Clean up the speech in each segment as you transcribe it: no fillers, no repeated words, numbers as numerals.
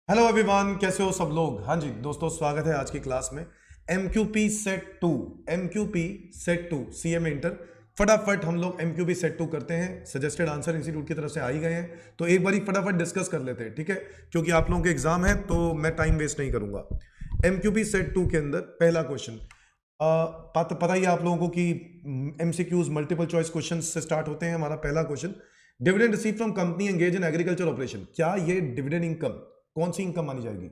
Hello everyone, कैसे हो सब लोग। हाँ जी दोस्तों, स्वागत है आज की क्लास में। MQP set 2, MQP set 2 CMA inter. फटाफट हम लोग एमक्यूपी सेट 2 करते हैं। सजेस्टेड आंसर इंस्टीट्यूट की तरफ से आ ही गए हैं, तो एक बारी फटाफट डिस्कस कर लेते हैं, ठीक है। क्योंकि आप लोगों के एग्जाम है तो मैं टाइम वेस्ट नहीं करूंगा। एमक्यूपी सेट 2 के अंदर पहला क्वेश्चन, पता ही है आप लोगों को कि एमसीक्यूज मल्टीपल चॉइस क्वेश्चन से स्टार्ट होते हैं। हमारा पहला question, dividend receive from company engage in agriculture operation. क्या ये डिविडेंड इनकम कौन सी इनकम मानी जाएगी?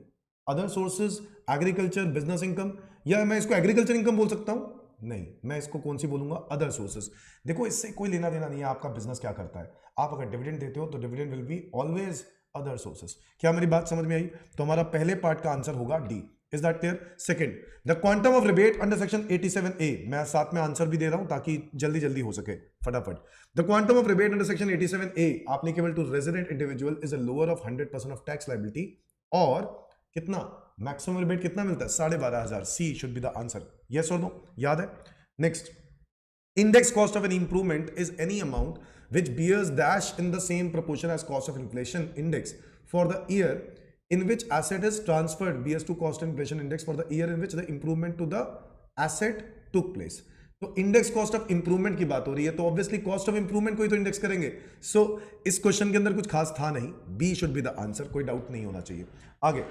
Other sources, agriculture, business income, या मैं इसको एग्रीकल्चर इनकम बोल सकता हूं? नहीं, मैं इसको कौन सी बोलूंगा? Other sources. देखो, इससे कोई लेना देना नहीं है आपका बिजनेस क्या करता है। आप अगर डिविडेंड देते हो तो dividend will be always other sources. क्या मेरी बात समझ में आई? तो हमारा पहले पार्ट का आंसर होगा D. Is that clear? Second, the quantum of rebate under section 87A। मैं साथ में आंसर भी दे रहा हूं ताकि जल्दी जल्दी हो सके फटाफट। The quantum of rebate under section 87A applicable to resident individual is a lower of 100% of tax liability। और कितना मैक्सिमम रिबेट कितना मिलता है? 12,500। She should be the answer. Yes और नो? याद है? Next, index cost of an improvement is any amount which bears dash in the same proportion as cost of inflation index for the year in which asset is transferred bears to cost inflation index for the year in which the improvement to the asset took place। तो index cost of improvement की बात हो रही है, तो obviously cost of improvement को ही तो index करेंगे। सो इस क्वेश्चन के अंदर कुछ खास था नहीं, B should be the answer, कोई डाउट नहीं होना चाहिए। आगे,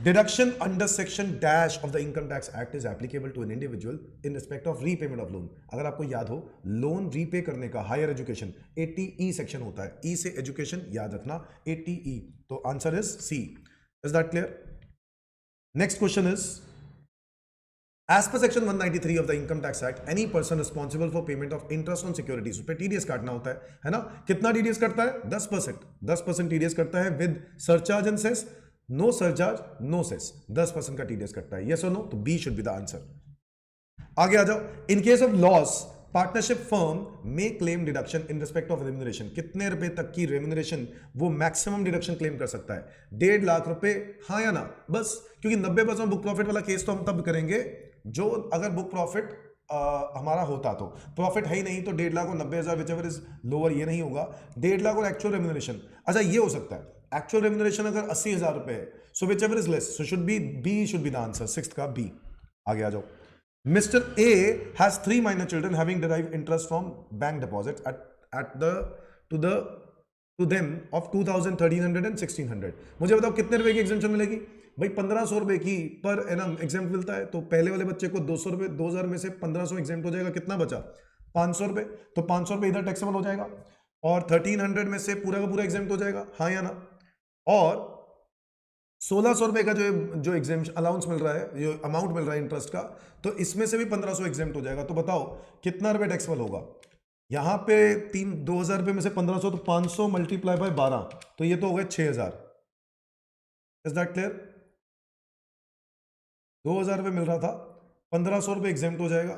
deduction under section dash of the income tax act is applicable to an individual in respect of repayment of loan. अगर आपको याद हो, लोन रीपे करने का हायर एजुकेशन 80E सेक्शन होता है। ई से एजुकेशन याद रखना, 80E। तो answer is C. Is that clear? Next question is, As per section 193 of the Income Tax Act, any person responsible for payment of interest on securities, उस पर TDS काटना होता है ना? कितना TDS करता है? 10%। 10% TDS करता है with surcharge and cess. No surcharge, no cess, 10% का TDS करता है। यस और नो? तो B should be the answer. आगे आ जाओ। In case of loss, partnership firm में claim deduction in respect of remuneration. कितने रुपए तक की रेम्यूनरेशन वो मैक्सिमम डिडक्शन क्लेम कर सकता है? 1.5 लाख रुपए, हाँ या ना? बस, क्योंकि 90% बुक प्रॉफिट वाला केस तो हम तब करेंगे जो अगर बुक प्रॉफिट हमारा होता, तो प्रॉफिट है ही नहीं तो 1.5 लाख और 90,000 विच एवर इज लोअर, ये नहीं होगा। 1.5 लाख और एक्चुअल रेम्यूनरेशन, अच्छा ये हो सकता है। एक्चुअल रेम्यूनरेशन अगर 80,000 रुपए है, so whichever is less, so should be B should be the answer, sixth का बी। आगे आ जाओ। Mr. A has 3 minor children having derived interest from bank deposits at the to the to them of 2,000, 1,300 and 1,600। मुझे बताओ कितने रुपए की exemption मिलेगी? भाई 1,500 रुपए की पर एनम एग्जेम्प्ट मिलता है। तो पहले वाले बच्चे को 200 रुपए, 2,000 में से 1,500 एग्जेम्प्ट हो जाएगा। कितना बचा? 500 रुपए। तो 500 रुपए इधर टैक्सेबल हो जाएगा और 1,300 में से पूरा का पूरा एग्जेम्प्ट हो जाएगा, हाँ या ना? और 1,600 रुपए का जो एग्जेम्पशन अलाउंस मिल रहा है, जो अमाउंट मिल रहा है इंटरेस्ट का, तो इसमें से भी 1,500 एग्जेम्प्ट हो जाएगा। तो बताओ कितना रुपए टैक्सेबल होगा? यहां पे 2,000 रुपए में से 1,500, तो 500 मल्टीप्लाई बाय 12, तो ये तो हो गए 6,000। Is that clear? 2,000 रुपए मिल रहा था, 1,500 रुपए एग्जेम्प्ट हो जाएगा,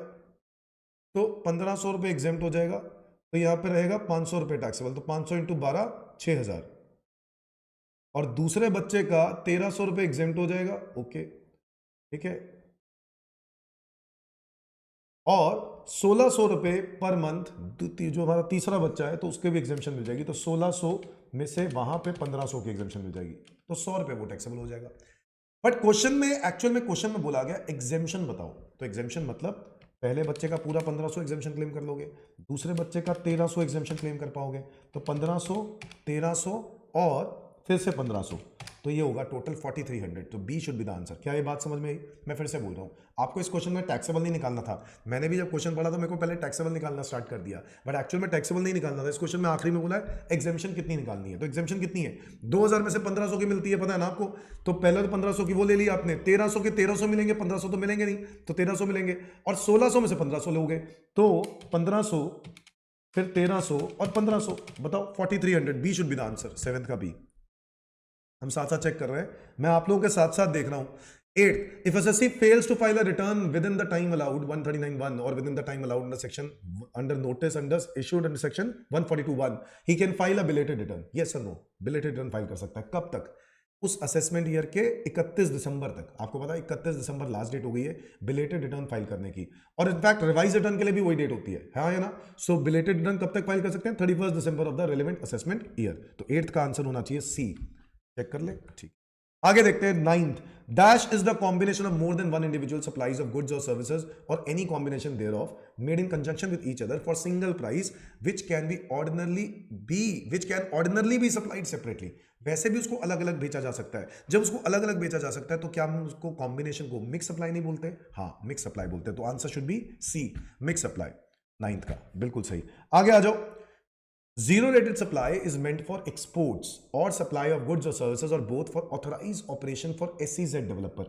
तो 1,500 रुपए एग्जेम्प्ट हो जाएगा, तो यहां पे रहेगा 500 रुपए टैक्सेबल। तो 500 इंटू 12, 6,000। और दूसरे बच्चे का 1,300 रुपए एग्जेम्प्ट हो जाएगा। ओके, ठीक है। और 1,600 रुपए पर मंथ जो हमारा तीसरा बच्चा है, तो उसके भी एग्जेम्पशन मिल जाएगी। तो 1,600 में से वहां पे 1,500 की एग्जेम्पशन मिल जाएगी, तो 100 रुपए वो टैक्सेबल हो जाएगा। बट क्वेश्चन में, एक्चुअल में क्वेश्चन में बोला गया एग्जेम्पशन बताओ। तो एग्जेम्पशन मतलब पहले बच्चे का पूरा 1,500 एग्जेम्पशन क्लेम कर लोगे, दूसरे बच्चे का 1,300 एग्जेम्पशन क्लेम कर पाओगे। तो 1,500, 1,300 और फिर से 1,500, तो ये होगा टोटल 4,300। तो B should be the answer. क्या ये बात समझ में आई? मैं फिर से बोल रहा हूँ, आपको इस क्वेश्चन में टैक्सेबल नहीं निकालना था। मैंने भी जब क्वेश्चन पढ़ा था, मेरे को पहले टैक्सेबल निकालना स्टार्ट कर दिया, बट एक्चुअल में टैक्सेबल नहीं निकालना था। इस क्वेश्चन में आखिरी में बोला है एग्जेम्पशन कितनी निकालनी है। तो एग्जेम्पशन कितनी है? 2,000 में से 1,500 की मिलती है, पता है ना आपको? तो पहले तो 1,500 की वो ले ली आपने, 1,300 के 1,300 मिलेंगे, 1,500 तो मिलेंगे नहीं, तो 1,300 मिलेंगे। और 1,600 में से 1,500 लोगे, तो 1,500 फिर 1,300 और 1,500, बताओ 4,300। B should be the answer, seventh का बी। हम साथ साथ चेक कर रहे हैं, मैं आप लोगों के साथ साथ देख रहा हूं। 8, if assessee fails to file a return within the time allowed 139(1) or within the time allowed under section under notice under issued under section 142(1), he can file a belated return। yes or no? belated return file कर सकता है कब तक? उस assessment year के 31 दिसंबर तक। आपको पता है 31 दिसंबर लास्ट डेट हो गई है बिलेटेड रिटर्न फाइल करने की, और इनफैक्ट रिवाइज रिटर्न के लिए भी वही डेट होती है, हाँ या ना? सो बिलेटेड रिटर्न कब तक फाइल कर सकते हैं? 31 December of the relevant assessment year. तो 8th का आंसर होना चाहिए सी। चेक कर ले, ठीक। आगे देखते हैं ninth, dash is the combination of more than one individual supplies of goods और सर्विसेज और any combination thereof made in conjunction with each other for single price which can ordinarily be supplied separately. वैसे भी उसको अलग अलग बेचा जा सकता है। जब उसको अलग अलग बेचा जा सकता है तो क्या हम उसको कॉम्बिनेशन को मिक्स सप्लाई नहीं बोलते? हाँ, मिक्स सप्लाई बोलते हैं। तो answer should be C, mix supply, ninth का बिल्कुल सही। आगे आ जाओ, zero rated supply is meant for exports or supply of goods or services or both for authorized operation for SEZ developer।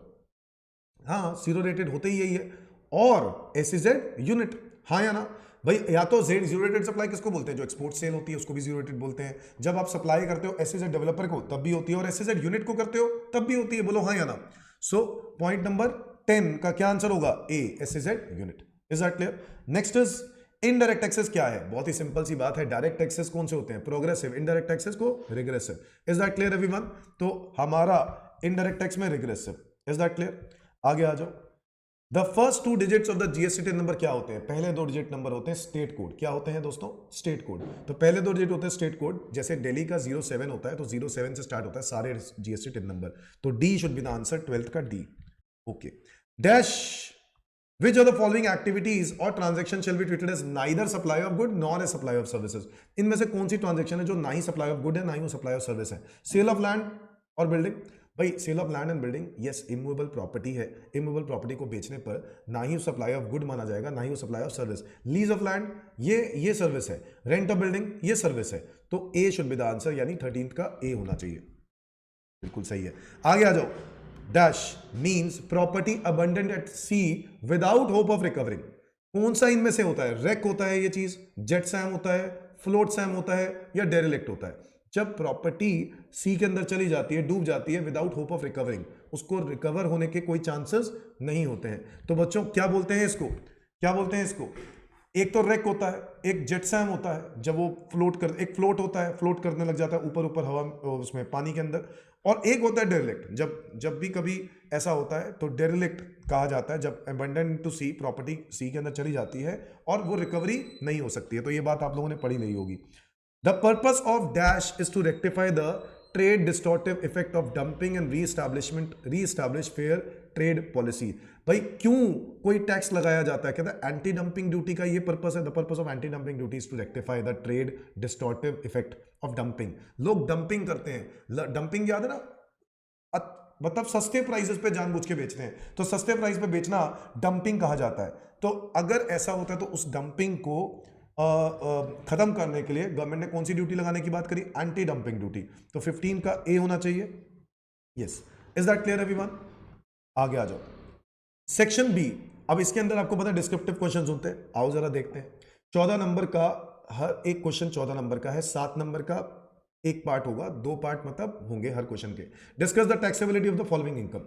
हाँ, जीरो रेटेड होते ही यही है, और SEZ यूनिट, हाँ या ना भाई? या तो जीरो रेटेड सप्लाई किसको बोलते हैं? जो एक्सपोर्ट सेल होती है उसको भी जीरो रेटेड बोलते हैं। जब आप सप्लाई करते हो SEZ डेवलपर को तब भी होती है, और SEZ यूनिट को करते हो तब भी होती है। बोलो हाँ या ना? सो पॉइंट नंबर 10 का क्या आंसर होगा? ए, SEZ unit. Is that clear? Next is indirect taxes क्या है? बहुत ही सिंपल सी बात है। डायरेक्ट टैक्सेस कौन से होते हैं? प्रोग्रेसिव। इनडायरेक्ट टैक्सेस को regressive. Is that clear everyone? तो हमारा इनडायरेक्ट टैक्स में रिग्रेसिव। Is that clear? आगे आ जाओ। The first 2 digits of the GST tin number क्या होते हैं? पहले 2 डिजिट नंबर होते हैं स्टेट कोड। क्या होते हैं दोस्तों? State code. तो पहले 2 डिजिट होते हैं स्टेट कोड। जैसे दिल्ली का 07 होता है तो 07 से स्टार्ट होता है सारे जीएसटी टिन नंबर। तो D should be the answer, 12th का D. Okay. Dash which of the following activities or transaction shall be treated as neither supply of good nor a supply of services? इनमें से कौन सी transaction है जो ना ही supply of good है ना ही वो सप्लाई ऑफ सर्विस है? सेल ऑफ लैंड और बिल्डिंग। भाई sale of land and building, yes, immovable property है। इमूवेबल प्रॉपर्टी को बेचने पर ना ही सप्लाई ऑफ गुड माना जाएगा ना ही वो supply of service. Lease of land ये सर्विस है। रेंट ऑफ बिल्डिंग ये सर्विस है। तो ए शुड बी द आंसर, यानी 13th का ए होना चाहिए। बिल्कुल सही है। आगे आ जाओ। Dash means property abandoned at sea without hope of recovering. कौन सा इनमें से होता है? रेक होता है ये चीज, जेट सैम होता है, फ्लोट सैम होता है, या डेरिलेक्ट होता है? जब प्रॉपर्टी सी के अंदर चली जाती है, डूब जाती है विदाउट होप ऑफ रिकवरिंग, उसको रिकवर होने के कोई चांसेस नहीं होते हैं। तो बच्चों क्या बोलते हैं इसको? क्या बोलते हैं इसको? एक तो रेक होता है, एक जेट सैम होता है जब वो एक फ्लोट होता है, फ्लोट करने लग जाता है ऊपर ऊपर हवा उसमें पानी के अंदर, और एक होता है डेरिलेक्ट। जब भी कभी ऐसा होता है तो डेरिलेक्ट कहा जाता है जब अबंडन टू सी, प्रॉपर्टी सी के अंदर चली जाती है और वो रिकवरी नहीं हो सकती है। तो ये बात आप लोगों ने पढ़ी नहीं होगी। The purpose of dash is to rectify the trade distortive effect of dumping and reestablish fair trade policy. भाई क्यों कोई टैक्स लगाया जाता है? कहता है एंटी डंपिंग ड्यूटी का ये पर्पस है। The purpose of anti dumping duty is to rectify the trade distortive effect of dumping. लोग डंपिंग करते हैं, डंपिंग याद है ना? मतलब सस्ते प्राइसेस पे जानबूझ के बेचते हैं, तो सस्ते प्राइस पे बेचना डंपिंग कहा जाता है। तो अगर ऐसा होता है तो उस डंपिंग को खत्म करने के लिए गवर्नमेंट ने कौन सी ड्यूटी लगाने की बात करी? Anti dumping duty. तो 15 का ए होना चाहिए। Yes, is that clear everyone? आगे आ जाओ। Section B. अब इसके अंदर आपको पता है डिस्क्रिप्टिव क्वेश्चन होते हैं। आओ जरा देखते हैं। 14 नंबर का हर एक क्वेश्चन 14 नंबर का है। 7 नंबर का एक पार्ट होगा, 2 पार्ट मतलब होंगे हर क्वेश्चन के। Discuss the taxability of the following income.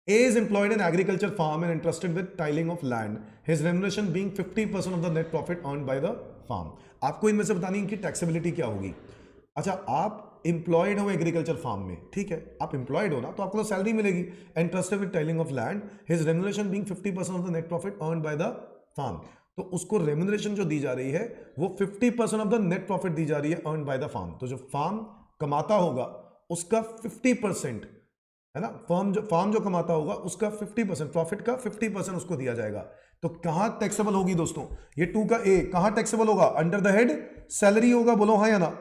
A is employed in agriculture farm and entrusted with tiling of land. His remuneration being 50% of the net profit earned by the farm. आपको इनमें से बतानी है कि taxability क्या होगी। अच्छा, आप एम्प्लॉयड हो एग्रीकल्चर फार्म में, ठीक है, आप एम्प्लॉयड हो ना, तो आपको तो सैलरी मिलेगी। Entrusted with tilling of land, his remuneration being 50% of the net profit earned by the firm. तो उसको रेमुनरेशन जो दी जा रही है वो 50% ऑफ द नेट प्रॉफिट दी जा रही है अर्न्ड बाय द फार्म। तो जो फार्म कमाता होगा उसका 50%, है ना, फार्म जो कमाता होगा उसका 50%, प्रॉफिट का 50% उसको दिया जाएगा। तो कहां टैक्सेबल होगी दोस्तों? ये 2 का ए कहां टैक्सेबल होगा? अंडर द हेड सैलरी होगा। बोलो हाँ या ना?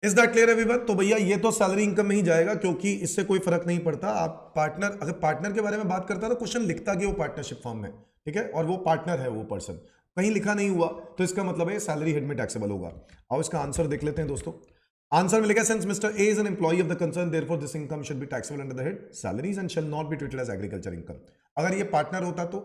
Is that clear everyone? तो भैया ये तो सैलरी इनकम में ही जाएगा, क्योंकि इससे कोई फर्क नहीं पड़ता। आप पार्टनर, अगर पार्टनर के बारे में बात करता है तो क्वेश्चन लिखता कि वो पार्टनरशिप फर्म में, ठीक है, और वो पार्टनर है, वो पर्सन कहीं लिखा नहीं हुआ, तो इसका मतलब है सैलरी हेड में टैक्सेबल होगा। आओ इसका आंसर देख लेते हैं दोस्तों। आंसर मिलेगा since mister A is an employee of the concern therefore this income should be taxable under the head salaries and shall not be treated as agriculture income. अगर ये पार्टनर होता तो,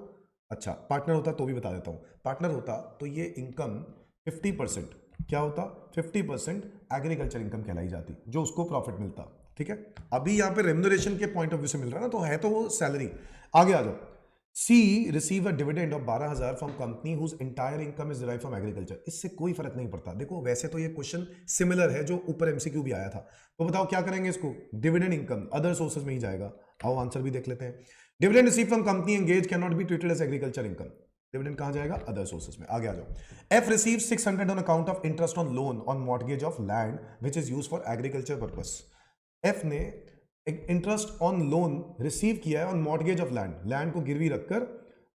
अच्छा पार्टनर होता तो भी बता देता हूं, पार्टनर होता तो ये इनकम 50% क्या होता? 50% एग्रीकल्चर इनकम कहलाई जाती, जो उसको प्रॉफिट मिलता, ठीक है। अभी यहां पे रेम्युनरेशन के पॉइंट ऑफ व्यू से मिल रहा है ना, तो है तो वो सैलरी। आगे आ जाओ। She receive a dividend of 12,000 from company whose entire income is derived from agriculture. इससे कोई फर्क नहीं पड़ता। देखो वैसे तो ये क्वेश्चन सिमिलर है जो ऊपर एमसीक्यू भी आया था, तो बताओ क्या करेंगे इसको? डिविडेंड इनकम अदर सोर्सेज में ही जाएगा। आओ आंसर भी देख लेते हैं। Dividend receive from company engage can not be treated as agriculture income. Dividend कहां जाएगा? अदर सोर्सेज में। आगे आ जाओ। F receive 600 on account of interest on loan on mortgage of land which is used for agriculture purpose. F ने interest on loan receive किया है on mortgage of land, land को गिरवी रखकर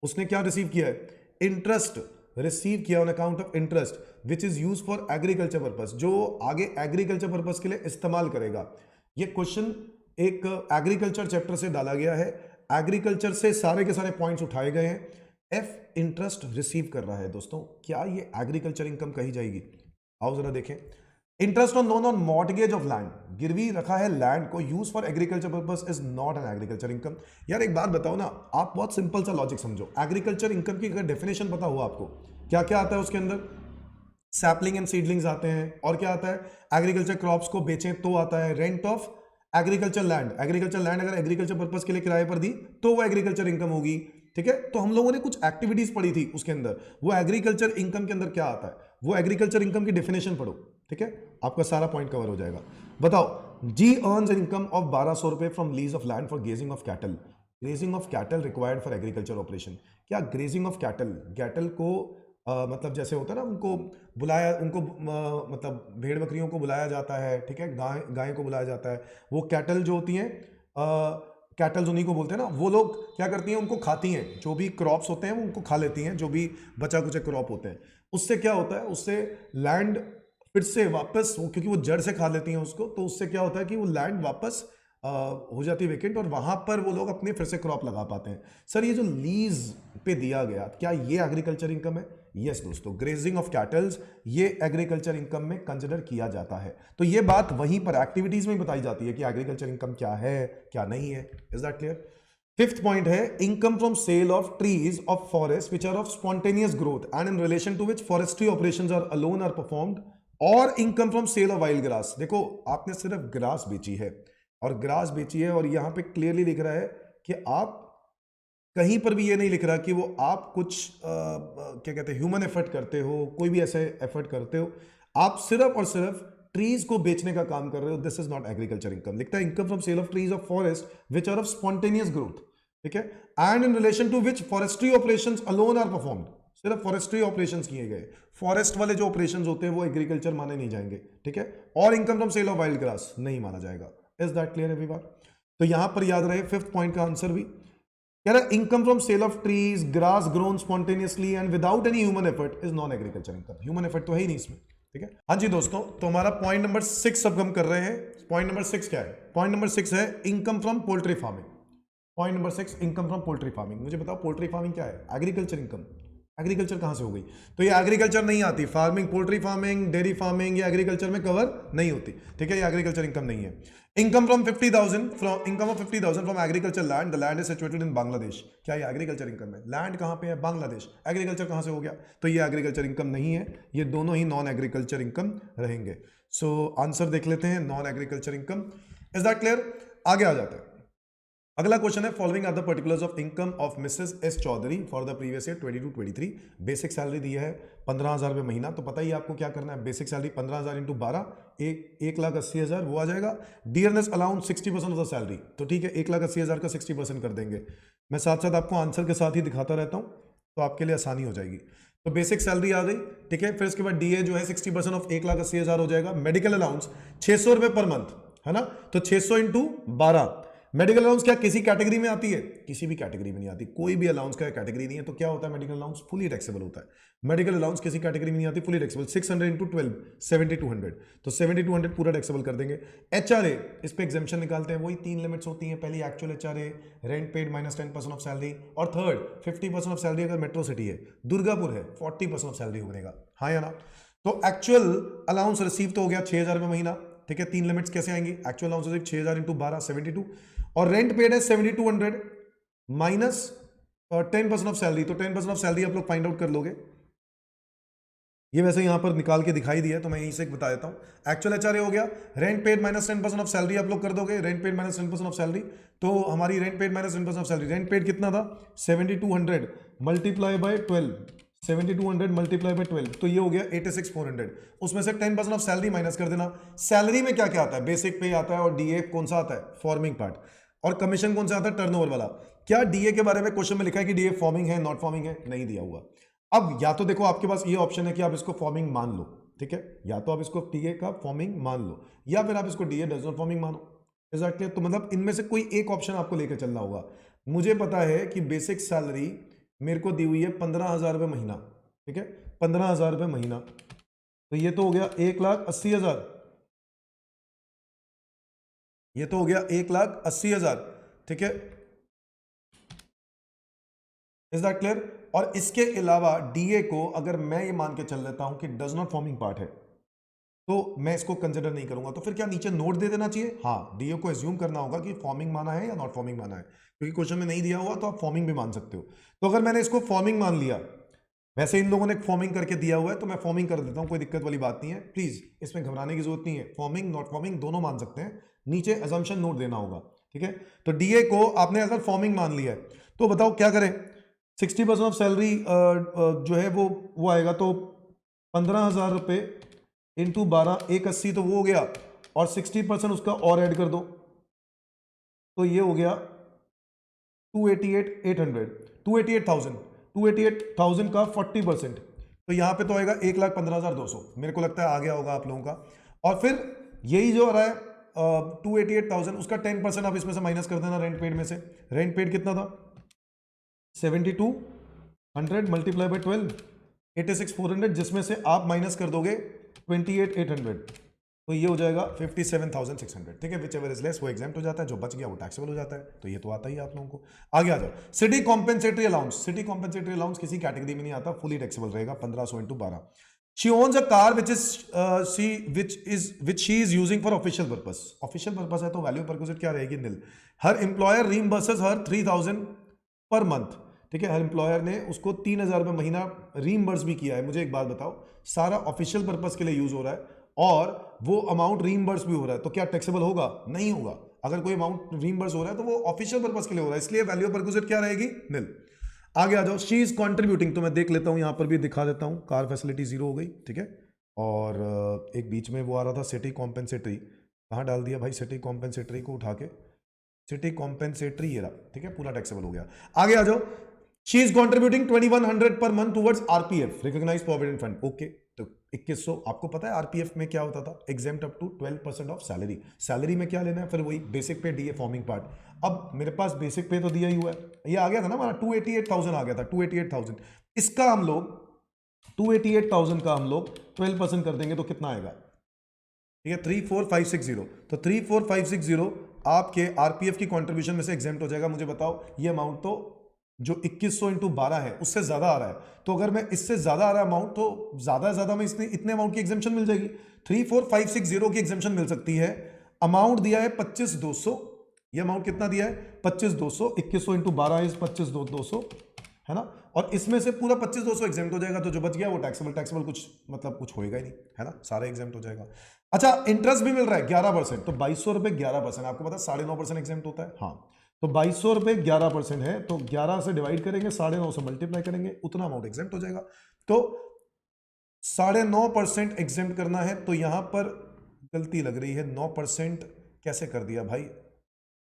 उसने क्या रिसीव किया है, इंटरेस्ट रिसीव किया on account of interest which is use for agriculture purpose, जो आगे एग्रीकल्चर पर्पस के लिए इस्तेमाल करेगा। ये क्वेश्चन एक एग्रीकल्चर चैप्टर से डाला गया है, एग्रीकल्चर से सारे के सारे पॉइंट्स उठाए गए हैं। एफ इंटरेस्ट रिसीव कर रहा है दोस्तों, क्या ये एग्रीकल्चर इनकम कही जाएगी? आओ जरा देखें। Interest on loan on mortgage of land, गिरवी रखा है लैंड को, use for agriculture purpose is not an agriculture income. यार एक बात बताओ ना, आप बहुत सिंपल सा लॉजिक समझो, एग्रीकल्चर इनकम की अगर डेफिनेशन पता हो आपको, क्या क्या आता है उसके अंदर, सैपलिंग एंड सीडलिंग्स आते हैं, और क्या आता है, एग्रीकल्चर क्रॉप्स को बेचें तो आता है, rent of agriculture land, agriculture land अगर एग्रीकल्चर पर्पस के लिए किराए पर दी तो वो एग्रीकल्चर इनकम होगी। ठीक है, तो हम लोगों ने कुछ एक्टिविटीज पढ़ी थी उसके अंदर, वो एग्रीकल्चर इनकम के अंदर क्या आता है, वो एग्रीकल्चर इनकम की डेफिनेशन पढ़ो। ठीक है, आपका सारा पॉइंट कवर हो जाएगा। बताओ, जी अर्न्स इनकम ऑफ 1200 रुपए from lease of land for grazing of cattle, grazing of cattle required for agriculture operation. क्या ग्रेजिंग ऑफ कैटल, कैटल को मतलब जैसे होता है ना, उनको बुलाया, उनको मतलब भेड़ बकरियों को बुलाया जाता है, ठीक है, गाय को बुलाया जाता है, वो कैटल जो होती हैं, कैटल्स उन्हीं को बोलते हैं ना, वो लोग क्या करती हैं, उनको खाती हैं, जो भी क्रॉप्स होते हैं वो उनको खा लेती हैं, जो भी बचा कुचा क्रॉप होते हैं। उससे क्या होता है, उससे लैंड फिर से वापस, क्योंकि वो जड़ से खा लेती हैं उसको, तो उससे क्या होता है कि वो लैंड वापस हो जाती है वेकेंट, और वहां पर वो लोग अपने फिर से क्रॉप लगा पाते हैं। सर ये जो लीज पे दिया गया, क्या ये एग्रीकल्चर इनकम है? यस दोस्तों, ग्रेजिंग ऑफ कैटल्स ये एग्रीकल्चर इनकम में कंसिडर किया जाता है। तो ये बात वहीं पर एक्टिविटीज में बताई जाती है कि एग्रीकल्चर इनकम क्या है क्या नहीं है। Is that clear? Fifth point है income from sale of trees of forest which are of spontaneous growth and in relation to which forestry operations are alone are performed, और income from sale of wild grass. देखो आपने सिर्फ grass बेची है, और grass बेची है, और यहां पे क्लियरली लिख रहा है कि आप, कहीं पर भी ये नहीं लिख रहा कि वो आप कुछ क्या कहते हैं, ह्यूमन एफर्ट करते हो, कोई भी ऐसे एफर्ट करते हो, आप सिर्फ और सिर्फ ट्रीज को बेचने का काम कर रहे हो। This is not agriculture income. लिखता है income from sale of trees of forest which are of spontaneous growth, ठीक है, and in relation to which forestry operations alone are performed. सिर्फ फॉरेस्ट्री ऑपरेशंस किए गए, फॉरेस्ट वाले जो ऑपरेशंस होते हैं वो एग्रीकल्चर माने नहीं जाएंगे। ठीक है, और income from sale of wild grass नहीं माना जाएगा। Is that clear everyone? तो यहां पर याद रहे फिफ्थ पॉइंट का आंसर भी कह रहा है income from sale of trees, grass grown spontaneously and without any human effort is non agriculture income. Human effort तो है ही नहीं इसमें। ठीक है, हाँ जी दोस्तों, तो हमारा पॉइंट नंबर 6 अब हम कर रहे हैं। पॉइंट नंबर 6 क्या है? पॉइंट नंबर 6 है income from poultry farming. Point number 6 income from poultry farming. मुझे बताओ पोल्ट्री फार्मिंग क्या है? Agriculture income. एग्रीकल्चर कहां से हो गई? तो ये एग्रीकल्चर नहीं आती, farming, poultry farming, dairy farming, ये एग्रीकल्चर में कवर नहीं होती। ठीक है, ये एग्रीकल्चर इनकम नहीं है। Income from 50,000 from income of 50,000 from agriculture land, the land is situated in Bangladesh. क्या ये एग्रीकल्चर इनकम है? लैंड कहां पे है? बांग्लादेश। एग्रीकल्चर कहां से हो गया? तो ये एग्रीकल्चर इनकम नहीं है, ये दोनों ही नॉन एग्रीकल्चर इनकम रहेंगे। सो आंसर देख लेते हैं, non agriculture income. Is that clear? आगे आ जाते हैं। अगला क्वेश्चन है following are the particulars of income of Mrs S Chaudhary for the previous year 22-23। Basic salary दी है 15,000 रुपये महीना। तो पता ही आपको क्या करना है, बेसिक सैलरी 15,000 इंटू 12, 1,80,000 वो आ जाएगा। Dearness allowance 60% of the salary, तो ठीक है 1,80,000 का 60% कर देंगे। मैं साथ साथ आपको आंसर के साथ ही दिखाता रहता हूँ, तो आपके लिए आसानी हो जाएगी। तो बेसिक सैलरी आ गई, ठीक है, फिर उसके बाद डीए जो है 60% ऑफ 1,80,000 हो जाएगा। मेडिकल अलाउंस 600 रुपये पर मंथ है ना, तो 600 इंटू 12। मेडिकल अलाउंस क्या किसी कैटेगरी में आती है? किसी भी कैटेगरी में नहीं आती, कोई भी अलाउंस का कैटेगरी नहीं है। तो क्या होता है, मेडिकल अलाउंस फुली टैक्सेबल होता है। मेडिकल अलाउंस किसी कैटेगरी में नहीं आती, फुली टैक्सेबल। 600 इंटू 12 7200, तो 7200 पूरा टैक्सेबल कर देंगे। एचआरए, इस पे एग्जाम्पशन निकालते हैं, वही 3 लिमिट्स होती हैं। पहली actual HRA, rent paid minus 10% of salary, और थर्ड 50% ऑफ सैलरी अगर मेट्रो सिटी है, दुर्गापुर है 40% ऑफ सैलरी बनेगा। हाँ या ना? तो एक्चुअल अलाउंस रिसीव तो हो गया 6,000 रुपये महीना। ठीक है, 3 लिमिट्स कैसे आएंगी? एक्चुअल अलाउंस रिसीव 6,000 इंटू 12 72, और रेंट पेड है 7200 माइनस 10% ऑफ सैलरी। तो 10% ऑफ सैलरी आप लोग फाइंड आउट कर लोगे। ये वैसे यहां पर निकाल के दिखाई दिया है, तो मैं यहीं से बता देता हूं। एक्चुअल एचआरए हो गया, rent paid minus 10% of salary आप लोग कर दोगे। Rent paid minus 10% of salary, तो हमारी rent paid minus 10% of salary, rent paid कितना था? 7200 मल्टीप्लाई बाय 12, 7200 मल्टीप्लाई बाय 12, तो ये हो गया 86,400। उसमें से 10% ऑफ सैलरी माइनस कर देना। सैलरी में क्या क्या आता है? बेसिक पे आता है, और डीए कौन सा आता है? Forming part. और कमीशन कौन सा आता है? टर्नओवर वाला। क्या डीए के बारे में क्वेश्चन में लिखा है कि डीए फॉर्मिंग है, नॉट फॉर्मिंग है? नहीं दिया हुआ। अब या तो देखो आपके पास ये ऑप्शन है कि आप इसको फॉर्मिंग मान लो, ठीक है, या तो आप इसको डीए का फॉर्मिंग मान लो, या फिर आप इसको डीए डज नॉट फॉर्मिंग मानो। एग्जैक्टली। तो मतलब इनमें से कोई एक ऑप्शन आपको लेकर चलना होगा। मुझे पता है कि बेसिक सैलरी मेरे को दी हुई है 15,000 रुपये महीना, ठीक है, 15,000 रुपये महीना। तो ये तो हो गया 1,80,000, ये तो हो गया 1,80,000, ठीक है, इज दैट क्लियर। और इसके अलावा डीए को अगर मैं ये मान के चल लेता हूं कि डज नॉट फॉर्मिंग पार्ट है, तो मैं इसको कंसिडर नहीं करूंगा। तो फिर क्या नीचे नोट दे देना चाहिए? हाँ, डीए को एज्यूम करना होगा कि फॉर्मिंग माना है या नॉट फॉर्मिंग माना है, क्योंकि क्वेश्चन में नहीं दिया हुआ तो आप फॉर्मिंग भी मान सकते हो। तो अगर मैंने इसको फॉर्मिंग मान लिया, वैसे इन लोगों ने फॉर्मिंग करके दिया हुआ है तो मैं फॉर्मिंग कर देता हूं, कोई दिक्कत वाली बात नहीं है, प्लीज इसमें घबराने की जरूरत नहीं है। फॉर्मिंग नॉट फॉर्मिंग दोनों मान सकते हैं, नीचे अजम्पशन नोट देना होगा, ठीक है। तो डीए को आपने अगर फॉर्मिंग मान लिया है तो बताओ क्या करें। 60% ऑफ सैलरी जो है वो आएगा, तो 15,000 रुपये इंटू 12, 180 तो वो हो गया, और 60% उसका और ऐड कर दो तो ये हो गया 288,800, 288,000 का 40%, तो यहां पे तो आएगा 1,15,200। मेरे को लगता है आ गया होगा आप लोगों का। और फिर यही जो आ रहा है 288,000, उसका 10% आप इसमें से माइनस कर देना रेंट पेड में से। रेंट पेड कितना था? 7,200 मल्टीप्लाई बाई 12, 86,400, जिसमें से आप माइनस कर दोगे 28,800, तो ये हो जाएगा 57,600, ठीक है। विच एवर इज लेस वो एग्जाम्प्ट हो जाता है, जो बच गया वो टैक्सेबल हो जाता है। तो ये तो आता ही है आप लोगों को। आगे आ जाओ, city compensatory allowance. City compensatory allowance किसी कैटेगरी में नहीं आता, फुली टैक्सेबल रहेगा, 1500 into 12। She owns a car which she is using for official purpose. Official purpose है तो वैल्यू परक्विजिट क्या रहेगी? nil. Her employer reimburses her 3,000 per month, ठीक है। हर एम्प्लॉयर ने उसको 3,000 रुपये महीना रीइंबर्स भी किया है। मुझे एक बात बताओ, सारा ऑफिशियल पर्पस के लिए यूज हो रहा है और वो अमाउंट रीइंबर्स भी हो रहा है, तो क्या टैक्सेबल होगा? नहीं होगा। अगर कोई अमाउंट रीइंबर्स हो रहा है तो वो ऑफिशियल पर्पस के लिए हो रहा है, इसलिए वैल्यू परक्विजिट क्या रहेगी? nil. आगे आ जाओ, शी इज कॉन्ट्रीब्यूटिंग, तो मैं देख लेता हूं, यहां पर भी दिखा देता हूं, कार फैसिलिटी 0 हो गई, ठीक है। और एक बीच में वो आ रहा था सिटी कॉम्पेंसेटरी, कहां डाल दिया भाई सिटी कॉम्पेंसेटरी को उठा के? सिटी कॉम्पेंसेटरी ये रहा, ठीक है, पूरा टैक्सेबल हो गया। आगे आ जाओ, she is contributing 2,100 per month towards RPF, recognised provident fund, okay. तो 2100, आपको पता है आरपीएफ में क्या होता था? Exempt up to 12% of salary. Salary में क्या लेना है? फिर वही बेसिक पे, डीए, फॉर्मिंग पार्ट। अब मेरे पास बेसिक पे तो दिया ही हुआ है, ये आ गया था ना हमारा 288,000 आ गया था, 288,000। इसका हम लोग 288,000 का हम लोग 12% कर देंगे तो कितना आएगा? ठीक है, 34560। तो 34560 आपके आरपीएफ की कंट्रीब्यूशन में से एग्जेम्प्ट हो जाएगा। मुझे बताओ ये अमाउंट तो जो 2100 इंटू 12 है उससे ज्यादा आ रहा है, तो अगर मैं इससे ज्यादा आ रहा है अमाउंट तो ज्यादा से ज्यादा में इतने अमाउंट की एग्जेम्पशन मिल जाएगी। 34560 की एग्जेम्पशन मिल सकती है। अमाउंट दिया है 25,200, ये अमाउंट कितना दिया है? 25,200, 2100 इंटू 12 इज 25,200, है ना। और इसमें से पूरा 25,200 एग्जेम्प्ट हो जाएगा, तो जो बच गया वो टैक्सेबल कुछ मतलब कुछ होएगा ही नहीं, है ना, सारा एग्जेम्प्ट हो जाएगा। अच्छा, इंटरेस्ट भी मिल रहा है 11%, तो 2200 रुपए 11%, आपको पता है 9.5% एग्जेम्प्ट होता है, हाँ। तो 2200 रुपए 11% है, तो 11 से डिवाइड करेंगे, 9.5 से मल्टीप्लाई करेंगे, उतना अमाउंट एग्जेम्प्ट हो जाएगा। तो 9.5% एग्जेम्प्ट करना है, तो यहां पर गलती लग रही है, 9% कैसे कर दिया भाई?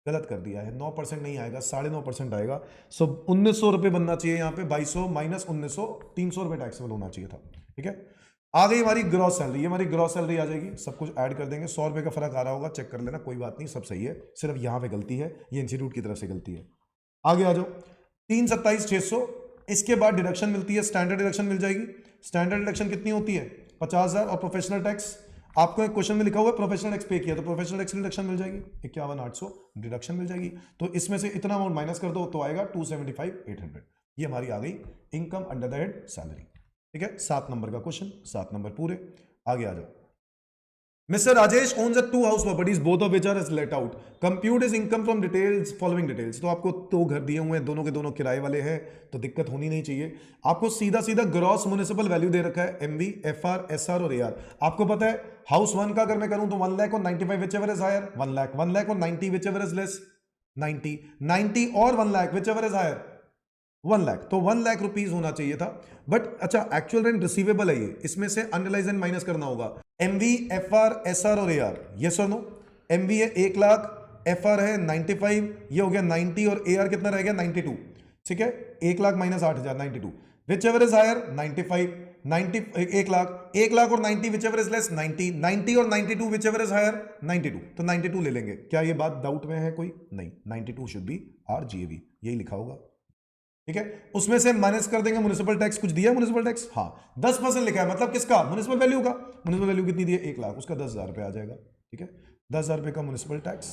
गलत कर दिया है, 9% नहीं आएगा, 9.5% आएगा। सो 1,900 रुपए बनना चाहिए यहाँ पे, 2200 माइनस 1,900, 300 रुपए टैक्सेबल होना चाहिए था, ठीक है। आ गई हमारी ग्रॉस सैलरी, ये हमारी ग्रॉस सैलरी आ जाएगी, सब कुछ ऐड कर देंगे। 100 रुपए का फर्क आ रहा होगा, चेक कर लेना, कोई बात नहीं, सब सही है, सिर्फ यहाँ पे गलती है, ये इंस्टीट्यूट की तरफ से गलती है। आगे आ जाओ, 327,600, इसके बाद डिडक्शन मिलती है, स्टैंडर्ड डिडक्शन मिल जाएगी। स्टैंडर्ड डिडक्शन कितनी होती है? 50,000, और प्रोफेशनल टैक्स आपको एक क्वेश्चन में लिखा हुआ है प्रोफेशनल टैक्स पे किया, तो प्रोफेशनल टैक्स डिडक्शन मिल जाएगी 51,800 डिडक्शन मिल जाएगी। तो इसमें से इतना अमाउंट माइनस कर दो तो आएगा 275,800। ये हमारी आ गई income under the head salary, ठीक है। 7 नंबर का क्वेश्चन, 7 नंबर पूरे। आगे आ जाओ, Mr. Rajesh owns a 2 house properties, both of which are as let out. Compute his income from details, following details. तो आपको 2 घर दिए हुए हैं, दोनों के दोनों किराए वाले हैं, तो दिक्कत होनी नहीं चाहिए। आपको सीधा सीधा ग्रॉस म्युनिसिपल वैल्यू दे रखा है, एमवी, एफआर, एसआर और एआर। आपको पता है हाउस 1 का अगर मैं करूं तो 1 लाख और 95 whichever is higher, 1 lakh, 1 lakh और 90 विच एवर इज लेस, 90 और 1 lakh whichever is higher, 1 lakh. तो 1 लाख रुपीज होना चाहिए था, बट अच्छा एक्चुअल रेंट रिसीवेबल है ये, इसमें से अनरियलाइज्ड एंड माइनस करना होगा। एमवी, एफआर, एसआर और एआर, यस और नो? एमवी है 1 लाख, एफआर है 95, ये हो गया 90, और एआर कितना रह गया 92, ठीक है। 1 lakh minus 8,000, 92, whichever is higher 95, 90 1 lakh, 1 lakh और 90 विच एवर इज लेस 90, 90 और 92 विच एवर इज हायर 92, तो 92 ले लेंगे। क्या ये बात डाउट में है कोई? नहीं, 92 शुड बी आर जीएवी, यही लिखा होगा। ठीक है, उसमें से माइनस कर देंगे म्युनिसिपल टैक्स, कुछ दिया म्युनिसिपल टैक्स, हाँ 10% लिखा है, मतलब किसका? म्युनिसिपल वैल्यू का। म्युनिसिपल वैल्यू कितनी दी है? 1 लाख, उसका 10,000 रुपये आ जाएगा। ठीक है, 10,000 रुपये का म्युनिसिपल टैक्स।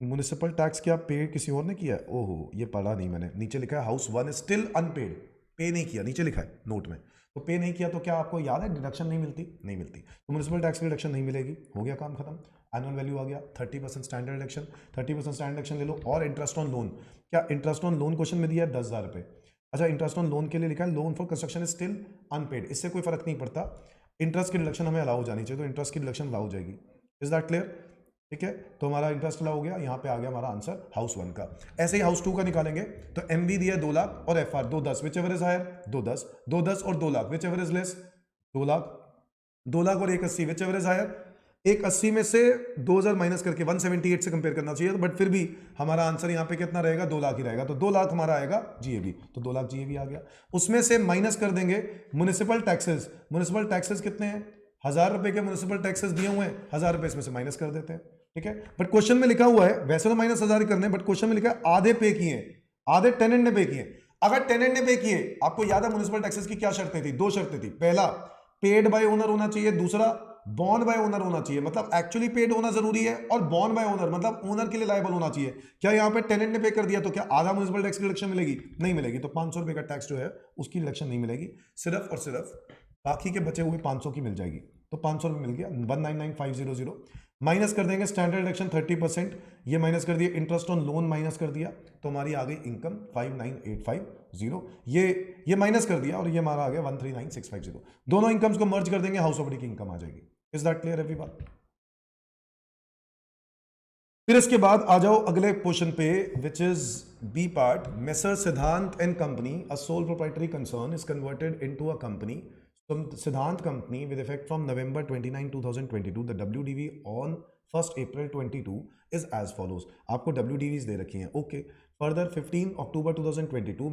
म्युनिसिपल टैक्स क्या पे किसी और ने किया है? ओहो, ये पढ़ा नहीं मैंने, नीचे लिखा है हाउस वन स्टिल अनपेड, पे नहीं किया, नीचे लिखा है नोट में। तो पे नहीं किया तो क्या आपको याद है डिडक्शन नहीं मिलती? नहीं मिलती, तो म्युनिसिपल टैक्स की डिडक्शन नहीं मिलेगी, हो गया काम खत्म। एनुअल वैल्यू आ गया 30% स्टैंडर्ड डिडक्शन, 30% स्टैंडर्ड डिडक्शन ले लो। और इंटरेस्ट ऑन लोन, क्या इंटरेस्ट ऑन लोन क्वेश्चन में दिया है 10,000 रुपये। अच्छा, इंटरेस्ट ऑन लोन के लिए लिखा है loan for construction is still unpaid, इससे कोई फर्क नहीं पड़ता, इंटरेस्ट की डिडक्शन हमें अलाउ जानी चाहिए, तो इंटरेस्ट की डिडक्शन अलाउ जाएगी। Is that clear? ठीक है, तो हमारा इंटरेस्ट अलाउ हो गया, यहाँ पे आ गया हमारा आंसर हाउस वन का। ऐसे ही हाउस टू का निकालेंगे, तो एमबी दिया 2 लाख और FR 210 whichever is higher 210, 210 और 2 lakh whichever is less 2 lakh, 2 lakh और 180 विच एवर इज हायर। 180 में से 2000 माइनस करके 178 से कंपेयर करना चाहिए, बट फिर भी हमारा आंसर यहाँ पे कितना रहेगा? 2 लाख ही रहेगा, तो 2 लाख हमारा आएगा जीएबी, तो 2 लाख जीएबी आ गया। उसमें से माइनस कर देंगे म्युनिसिपल टैक्सेस। म्युनिसिपल टैक्सेस कितने हैं? 1000 रुपए के म्युनिसिपल टैक्सेस दिए हुए हैं, 1000 रुपए इसमें से माइनस कर देते हैं। ठीक है, बट क्वेश्चन में लिखा हुआ है, वैसे तो माइनस 1000 करने, बट क्वेश्चन में लिखा है आधे पे किए, आधे टेनेंट ने पे किए। अगर टेनेंट ने पे किए, आपको याद है म्युनिसिपल टैक्सेस की क्या शर्तें थी? 2 शर्तें थी। पहला, पेड बाय ओनर होना चाहिए, दूसरा बॉन्ड बाय ओनर होना चाहिए, मतलब एक्चुअली पेड होना जरूरी है, और बॉन्ड बाय ओनर मतलब ओनर के लिए लायबल होना चाहिए। क्या यहाँ पे टेनेंट ने पे कर दिया तो क्या आधा म्युनिसिपल टैक्स की डिडक्शन मिलेगी? नहीं मिलेगी, तो 500 रुपए का टैक्स जो है उसकी डिडक्शन नहीं मिलेगी, सिर्फ और सिर्फ बाकी के बचे हुए 500 की मिल जाएगी। तो 500 रुपये मिल गया, 199,500 माइनस कर देंगे स्टैंडर्ड डिडक्शन 30%, ये माइनस कर दिया, इंटरेस्ट ऑन लोन माइनस कर दिया, तो हमारी आ गई इनकम 59,850, ये माइनस कर दिया और ये हमारा आ गया 139,650। दोनों इनकम्स को मर्ज कर देंगे, हाउस प्रॉपर्टी की इनकम आ जाएगी। Is that clear everyone? फिर इसके बाद आ जाओ अगले क्वेश्चन पे, which is B part. Messrs Siddhant and company, a sole proprietary concern, is converted into a company. Siddhant company with effect from November 29, 2022, the WDV on 1st April 22 is as follows. आपको WDVs दे रखी हैं, okay. Further 15 October 2022,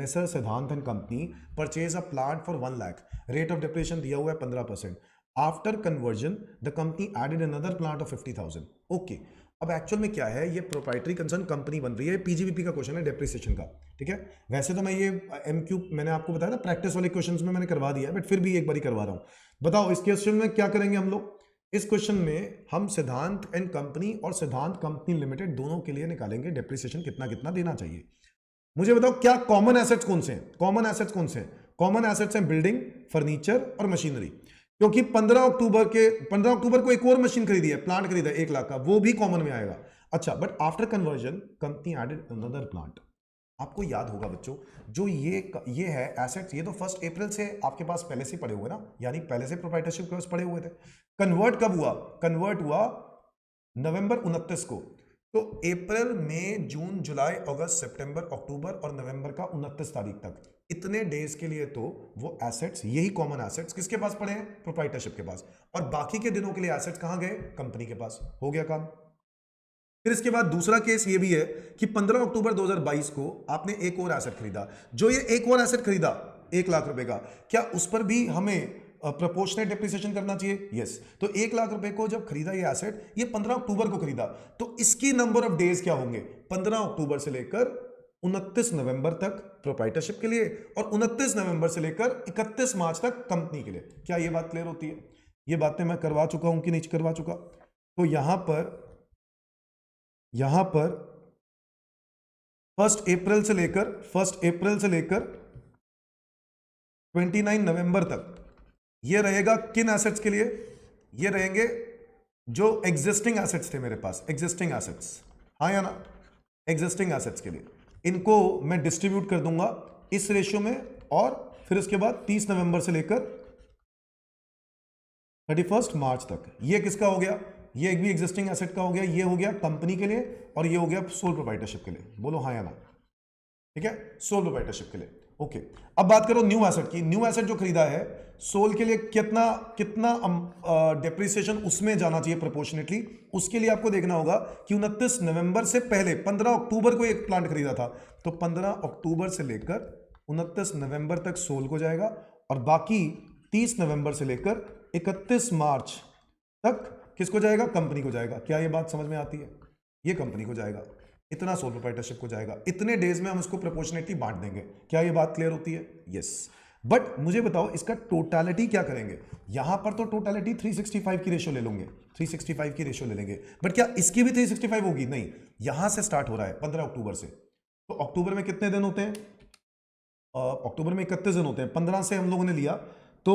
Messer Siddhant and Company purchase a plant for 1 lakh. Rate of depreciation दिया हुआ है 15%. After conversion, the company added another plant of 50,000. Okay, अब actual में क्या है, ये प्रोप्राइटरी कंसर्न कंपनी बन रही है, पीजीबीपी का क्वेश्चन है डेप्रिसिएशन का। ठीक है, वैसे तो मैं ये एमक्यू मैंने आपको बताया ना प्रैक्टिस वाले क्वेश्चंस में मैंने करवा दिया है, बट फिर भी एक बार ही करवा रहा हूं। बताओ इस क्वेश्चन में क्या करेंगे हम लोग? इस क्वेश्चन में हम सिद्धांत एंड कंपनी और सिद्धांत कंपनी लिमिटेड दोनों के लिए निकालेंगे डेप्रिसिएशन कितना कितना देना चाहिए। मुझे बताओ क्या कॉमन एसेट्स कौन से हैं? कॉमन एसेट्स कौन से हैं? कॉमन एसेट्स हैं बिल्डिंग, फर्नीचर और मशीनरी, क्योंकि 15 अक्टूबर को एक और मशीन खरीदी है, प्लांट खरीदा है 1 लाख का, वो भी कॉमन में आएगा। अच्छा, but after conversion company added another plant. आपको याद होगा बच्चों, जो ये है एसेट्स, ये तो 1 अप्रैल से आपके पास पहले से पड़े हुए ना, यानी पहले से प्रोप्राइटरशिप के पास पड़े हुए थे। कन्वर्ट कब हुआ? कन्वर्ट हुआ नवंबर 29 को। तो अप्रैल, मई, जून, जुलाई, अगस्त, सितंबर, अक्टूबर और नवंबर का 29 तारीख तक, इतने डेज के लिए तो वो एसेट्स, यही कॉमन एसेट्स किसके पास पड़े हैं? प्रोप्राइटरशिप के पास। और बाकी के दिनों के लिए एसेट्स कहां गए? कंपनी के पास। हो गया काम। फिर इसके बाद दूसरा केस ये भी है कि 15 अक्टूबर 2022 को आपने एक और एसेट खरीदा। जो ये एक और एसेट खरीदा 1 लाख रुपए का, क्या उस पर भी हमें प्रोपोर्शनेट डेप्रिसिएशन करना चाहिए? यस। तो 1 लाख रुपए को जब खरीदा ये एसेट, ये 15 अक्टूबर को खरीदा, तो इसकी नंबर ऑफ डेज क्या होंगे? 15 अक्टूबर से लेकर 29 नवंबर तक प्रोप्राइटरशिप के लिए, और 29 नवंबर से लेकर 31 मार्च तक कंपनी के लिए। क्या ये बात क्लियर होती है? ये बातें मैं करवा चुका हूं कि नहीं करवा चुका? तो यहां पर 1 अप्रैल से लेकर 29 नवंबर तक ये रहेगा किन एसेट्स के लिए? ये रहेंगे जो एग्जिस्टिंग एसेट्स थे मेरे पास, एग्जिस्टिंग एसेट्स, हाँ या ना? एग्जिस्टिंग एसेट्स के लिए इनको मैं डिस्ट्रीब्यूट कर दूंगा इस रेशियो में, और फिर उसके बाद 30 नवंबर से लेकर 31 मार्च तक ये किसका हो गया? ये एक भी एग्जिस्टिंग एसेट का हो गया, ये हो गया कंपनी के लिए, और ये हो गया सोल प्रोप्राइटरशिप के लिए। बोलो हाँ या ना? ठीक है, सोल प्रोप्राइटरशिप के लिए। ओके, अब बात करो न्यू एसेट की। न्यू एसेट जो खरीदा है सोल के लिए कितना कितना डेप्रिसिएशन उसमें जाना चाहिए प्रोपोर्शनेटली, उसके लिए आपको देखना होगा कि 29 नवंबर से पहले 15 अक्टूबर को एक प्लांट खरीदा था, तो 15 अक्टूबर से लेकर 29 नवंबर तक सोल को जाएगा और बाकी 30 नवंबर से लेकर 31 मार्च तक किसको जाएगा? कंपनी को जाएगा। क्या ये बात समझ में आती है? ये कंपनी को जाएगा, इतना सोल प्रोप्राइटरशिप को जाएगा, इतने डेज में हम इसको प्रोपोर्शनेटली बांट देंगे। क्या ये बात क्लियर होती है? यस। बट मुझे बताओ इसका टोटालिटी क्या करेंगे? यहां पर तो टोटालिटी 365 की रेशियो ले लेंगे, 365 की रेशियो ले लेंगे, बट क्या इसकी भी 365 होगी? नहीं, यहां से स्टार्ट हो रहा है 15 अक्टूबर से, तो अक्टूबर में कितने दिन होते हैं? अक्टूबर में 31 दिन होते हैं। 15 से हम लोगों ने लिया तो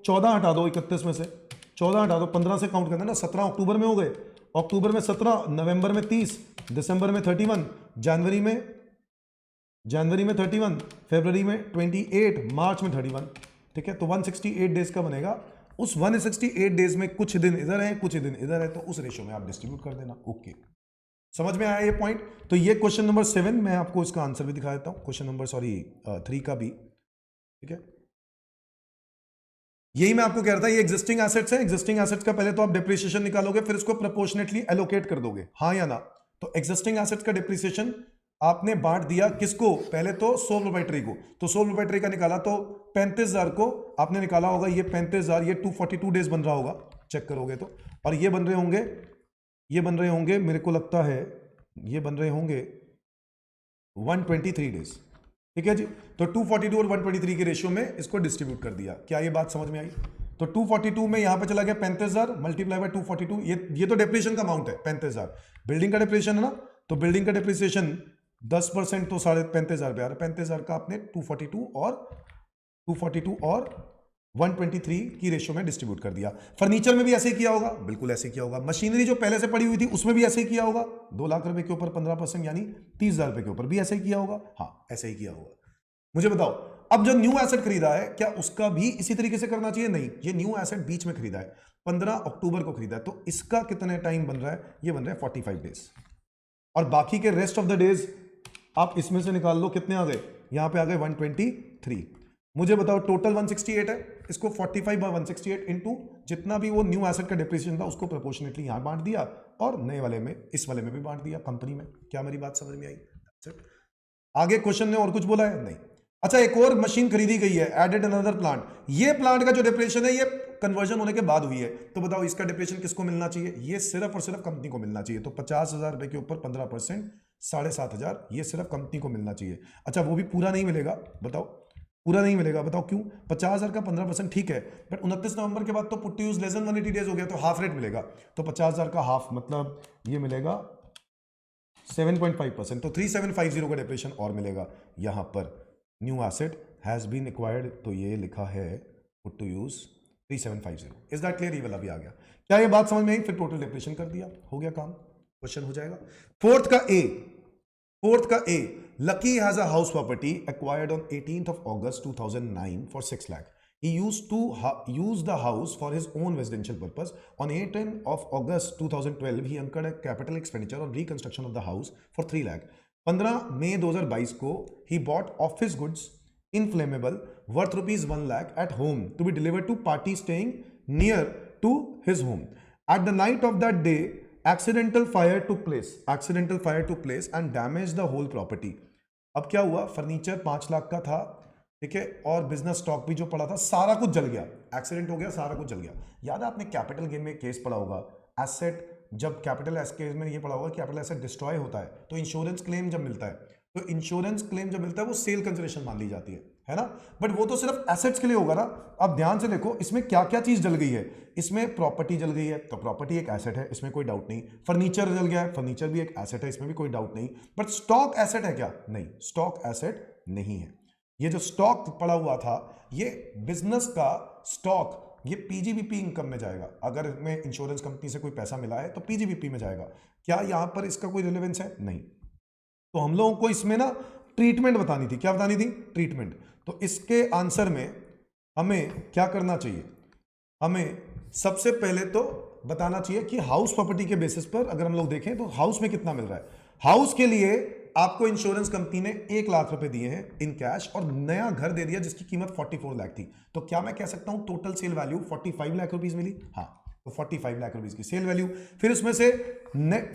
14 हटा दो 31 में से, 14 हटा दो, 15 से काउंट करना ना, 17 अक्टूबर में हो गए, अक्टूबर में 17, नवंबर में 30, दिसंबर में 31, जनवरी में 31, फरवरी में 28, मार्च में 31। ठीक है, तो 168 डेज का बनेगा। उस 168 डेज में कुछ दिन इधर है कुछ दिन इधर है, तो उस रेशियो में आप डिस्ट्रीब्यूट कर देना। ओके, समझ में आया ये पॉइंट? तो ये क्वेश्चन नंबर 7, मैं आपको इसका आंसर भी दिखा देता हूं, क्वेश्चन नंबर 3 का भी। ठीक है, यही मैं आपको कह रहा था, ये एग्जिस्टिंग एसेट्स है, एग्जिस्टिंग एसेट्स का पहले तो आप डिप्रिसिएशन निकालोगे, फिर इसको प्रोपोर्शनेटली एलोकेट कर दोगे, हाँ या ना। तो एग्जिस्टिंग एसेट्स का डिप्रिसिएशन आपने बांट दिया किसको? पहले तो सोल प्रोप्राइटरी को, तो सोल प्रोप्राइटरी का निकाला तो 35,000 को आपने निकाला होगा, ये 35,000, ये 242 डेज बन रहा होगा, चेक करोगे तो, और ये बन रहे होंगे मेरे को लगता है ये बन रहे होंगे 123 डेज। ठीक है जी, तो 242 और 123 के रेशियो में इसको डिस्ट्रीब्यूट कर दिया। क्या ये बात समझ में आई? तो 242 में यहां पे चला गया 35,000 मल्टीप्लाई बाय 242, ये तो डेप्रिसिएशन का अमाउंट है 35,000, बिल्डिंग का डेप्रिसिएशन है ना, तो बिल्डिंग का डेप्रिसिएशन 10% तो 35,500 पे आ रहा है, 35,000 का आपने 242 और 123 की रेशियो में डिस्ट्रीब्यूट कर दिया। फर्नीचर में भी ऐसे ही किया होगा, बिल्कुल ऐसे ही किया होगा। मशीनरी जो पहले से पड़ी हुई थी उसमें भी ऐसे ही किया होगा, 2 लाख रुपए के ऊपर 15% यानी 30,000 रुपए के ऊपर भी ऐसे ही किया होगा, हाँ ऐसे ही किया होगा। मुझे बताओ, अब जो न्यू एसेट खरीदा है क्या उसका भी इसी तरीके से करना चाहिए? नहीं, ये न्यू एसेट बीच में खरीदा है, 15 अक्टूबर को खरीदा है, तो इसका कितने टाइम बन रहा है? ये बन रहा है 45 डेज, और बाकी के रेस्ट ऑफ द डेज आप इसमें से निकाल लो, कितने आ गए? यहां पे आ गए 123। मुझे बताओ टोटल 168 है, इसको 45 बाय 168 इंटू जितना भी वो न्यू एसेट का डिप्रिसिएशन था उसको प्रोपोर्शनेटली यहां बांट दिया, और नए वाले में इस वाले में भी बांट दिया कंपनी में। क्या मेरी बात समझ में आई? आगे क्वेश्चन ने और कुछ बोला है? नहीं। अच्छा, एक और मशीन खरीदी गई है, एडेड अनदर प्लांट, ये प्लांट का जो डिप्रिसिएशन है ये कन्वर्जन होने के बाद हुई है, तो बताओ इसका डिप्रिसिएशन किसको मिलना चाहिए? ये सिर्फ और सिर्फ कंपनी को मिलना चाहिए। तो 50,000 रुपए के ऊपर 15%, 7,500, ये सिर्फ कंपनी को मिलना चाहिए। अच्छा, वो भी पूरा नहीं मिलेगा, बताओ पूरा नहीं मिलेगा, बताओ क्यों? 50,000 का 15% ठीक है, बट 29 नवंबर के बाद तो put to use less than 180 days हो गया, तो हाफ रेट मिलेगा। तो 50,000 का हाफ मतलब ये मिलेगा 7.5%, तो 3750 का डिप्रिसिएशन और मिलेगा। यहां पर new asset has been acquired, तो ये लिखा है put to use 3750। Is that clear? ये वाला भी आ गया। क्या ये बात समझ में आई? फिर टोटल डिप्रिसिएशन कर दिया, हो गया काम, क्वेश्चन हो जाएगा। फोर्थ का ए, Lucky has a house property acquired on 18th of August 2009 for 6 lakh. He used to use the house for his own residential purpose. On 18th of August 2012, he incurred a capital expenditure on reconstruction of the house for 3 lakh. 15 मई 2022 को he bought office goods inflammable worth rupees 1 lakh at home to be delivered to party staying near to his home. At the night of that day, accidental fire took place and damaged the whole property. अब क्या हुआ? Furniture 5 lakh का था, ठीक है, और business stock भी जो पड़ा था सारा कुछ जल गया, एक्सीडेंट हो गया, सारा कुछ जल गया। याद है आपने कैपिटल गेन में केस पढ़ा होगा, एसेट जब कैपिटल केस में ये पढ़ा होगा, कैपिटल एसेट डिस्ट्रॉय होता है तो इंश्योरेंस क्लेम जब मिलता है, तो इंश्योरेंस क्लेम जब मिलता है वो सेल कंसिडरेशन मान ली जाती है ना, बट वो तो सिर्फ एसेट्स के लिए होगा ना। अब ध्यान से देखो इसमें क्या क्या चीज जल गई है। इसमें प्रॉपर्टी जल गई है, तो प्रॉपर्टी एक एसेट है, इसमें कोई डाउट नहीं। फर्नीचर जल गया है, फर्नीचर भी एक एसेट है, इसमें भी कोई डाउट नहीं। बट स्टॉक एसेट है क्या? नहीं, स्टॉक एसेट नहीं है। ये जो स्टॉक पड़ा हुआ था, ये बिजनेस का स्टॉक, ये पीजीबीपी इनकम में जाएगा। अगर इसमें इंश्योरेंस कंपनी से कोई पैसा मिला है तो पीजीबीपी में जाएगा। क्या यहां पर इसका कोई रिलेवेंस है? नहीं। तो हम लोगों को इसमें ना ट्रीटमेंट बतानी थी। क्या बतानी थी? ट्रीटमेंट। तो इसके आंसर में हमें क्या करना चाहिए? हमें सबसे पहले तो बताना चाहिए कि हाउस प्रॉपर्टी के बेसिस पर अगर हम लोग देखें तो हाउस में कितना मिल रहा है। हाउस के लिए आपको इंश्योरेंस कंपनी ने 1 लाख रुपए दिए हैं इन कैश और नया घर दे दिया जिसकी कीमत 44 लाख थी, तो क्या मैं कह सकता हूं total sale value 45 lakh rupees मिली? हाँ, तो 45 लाख रुपीस की सेल वैल्यू। फिर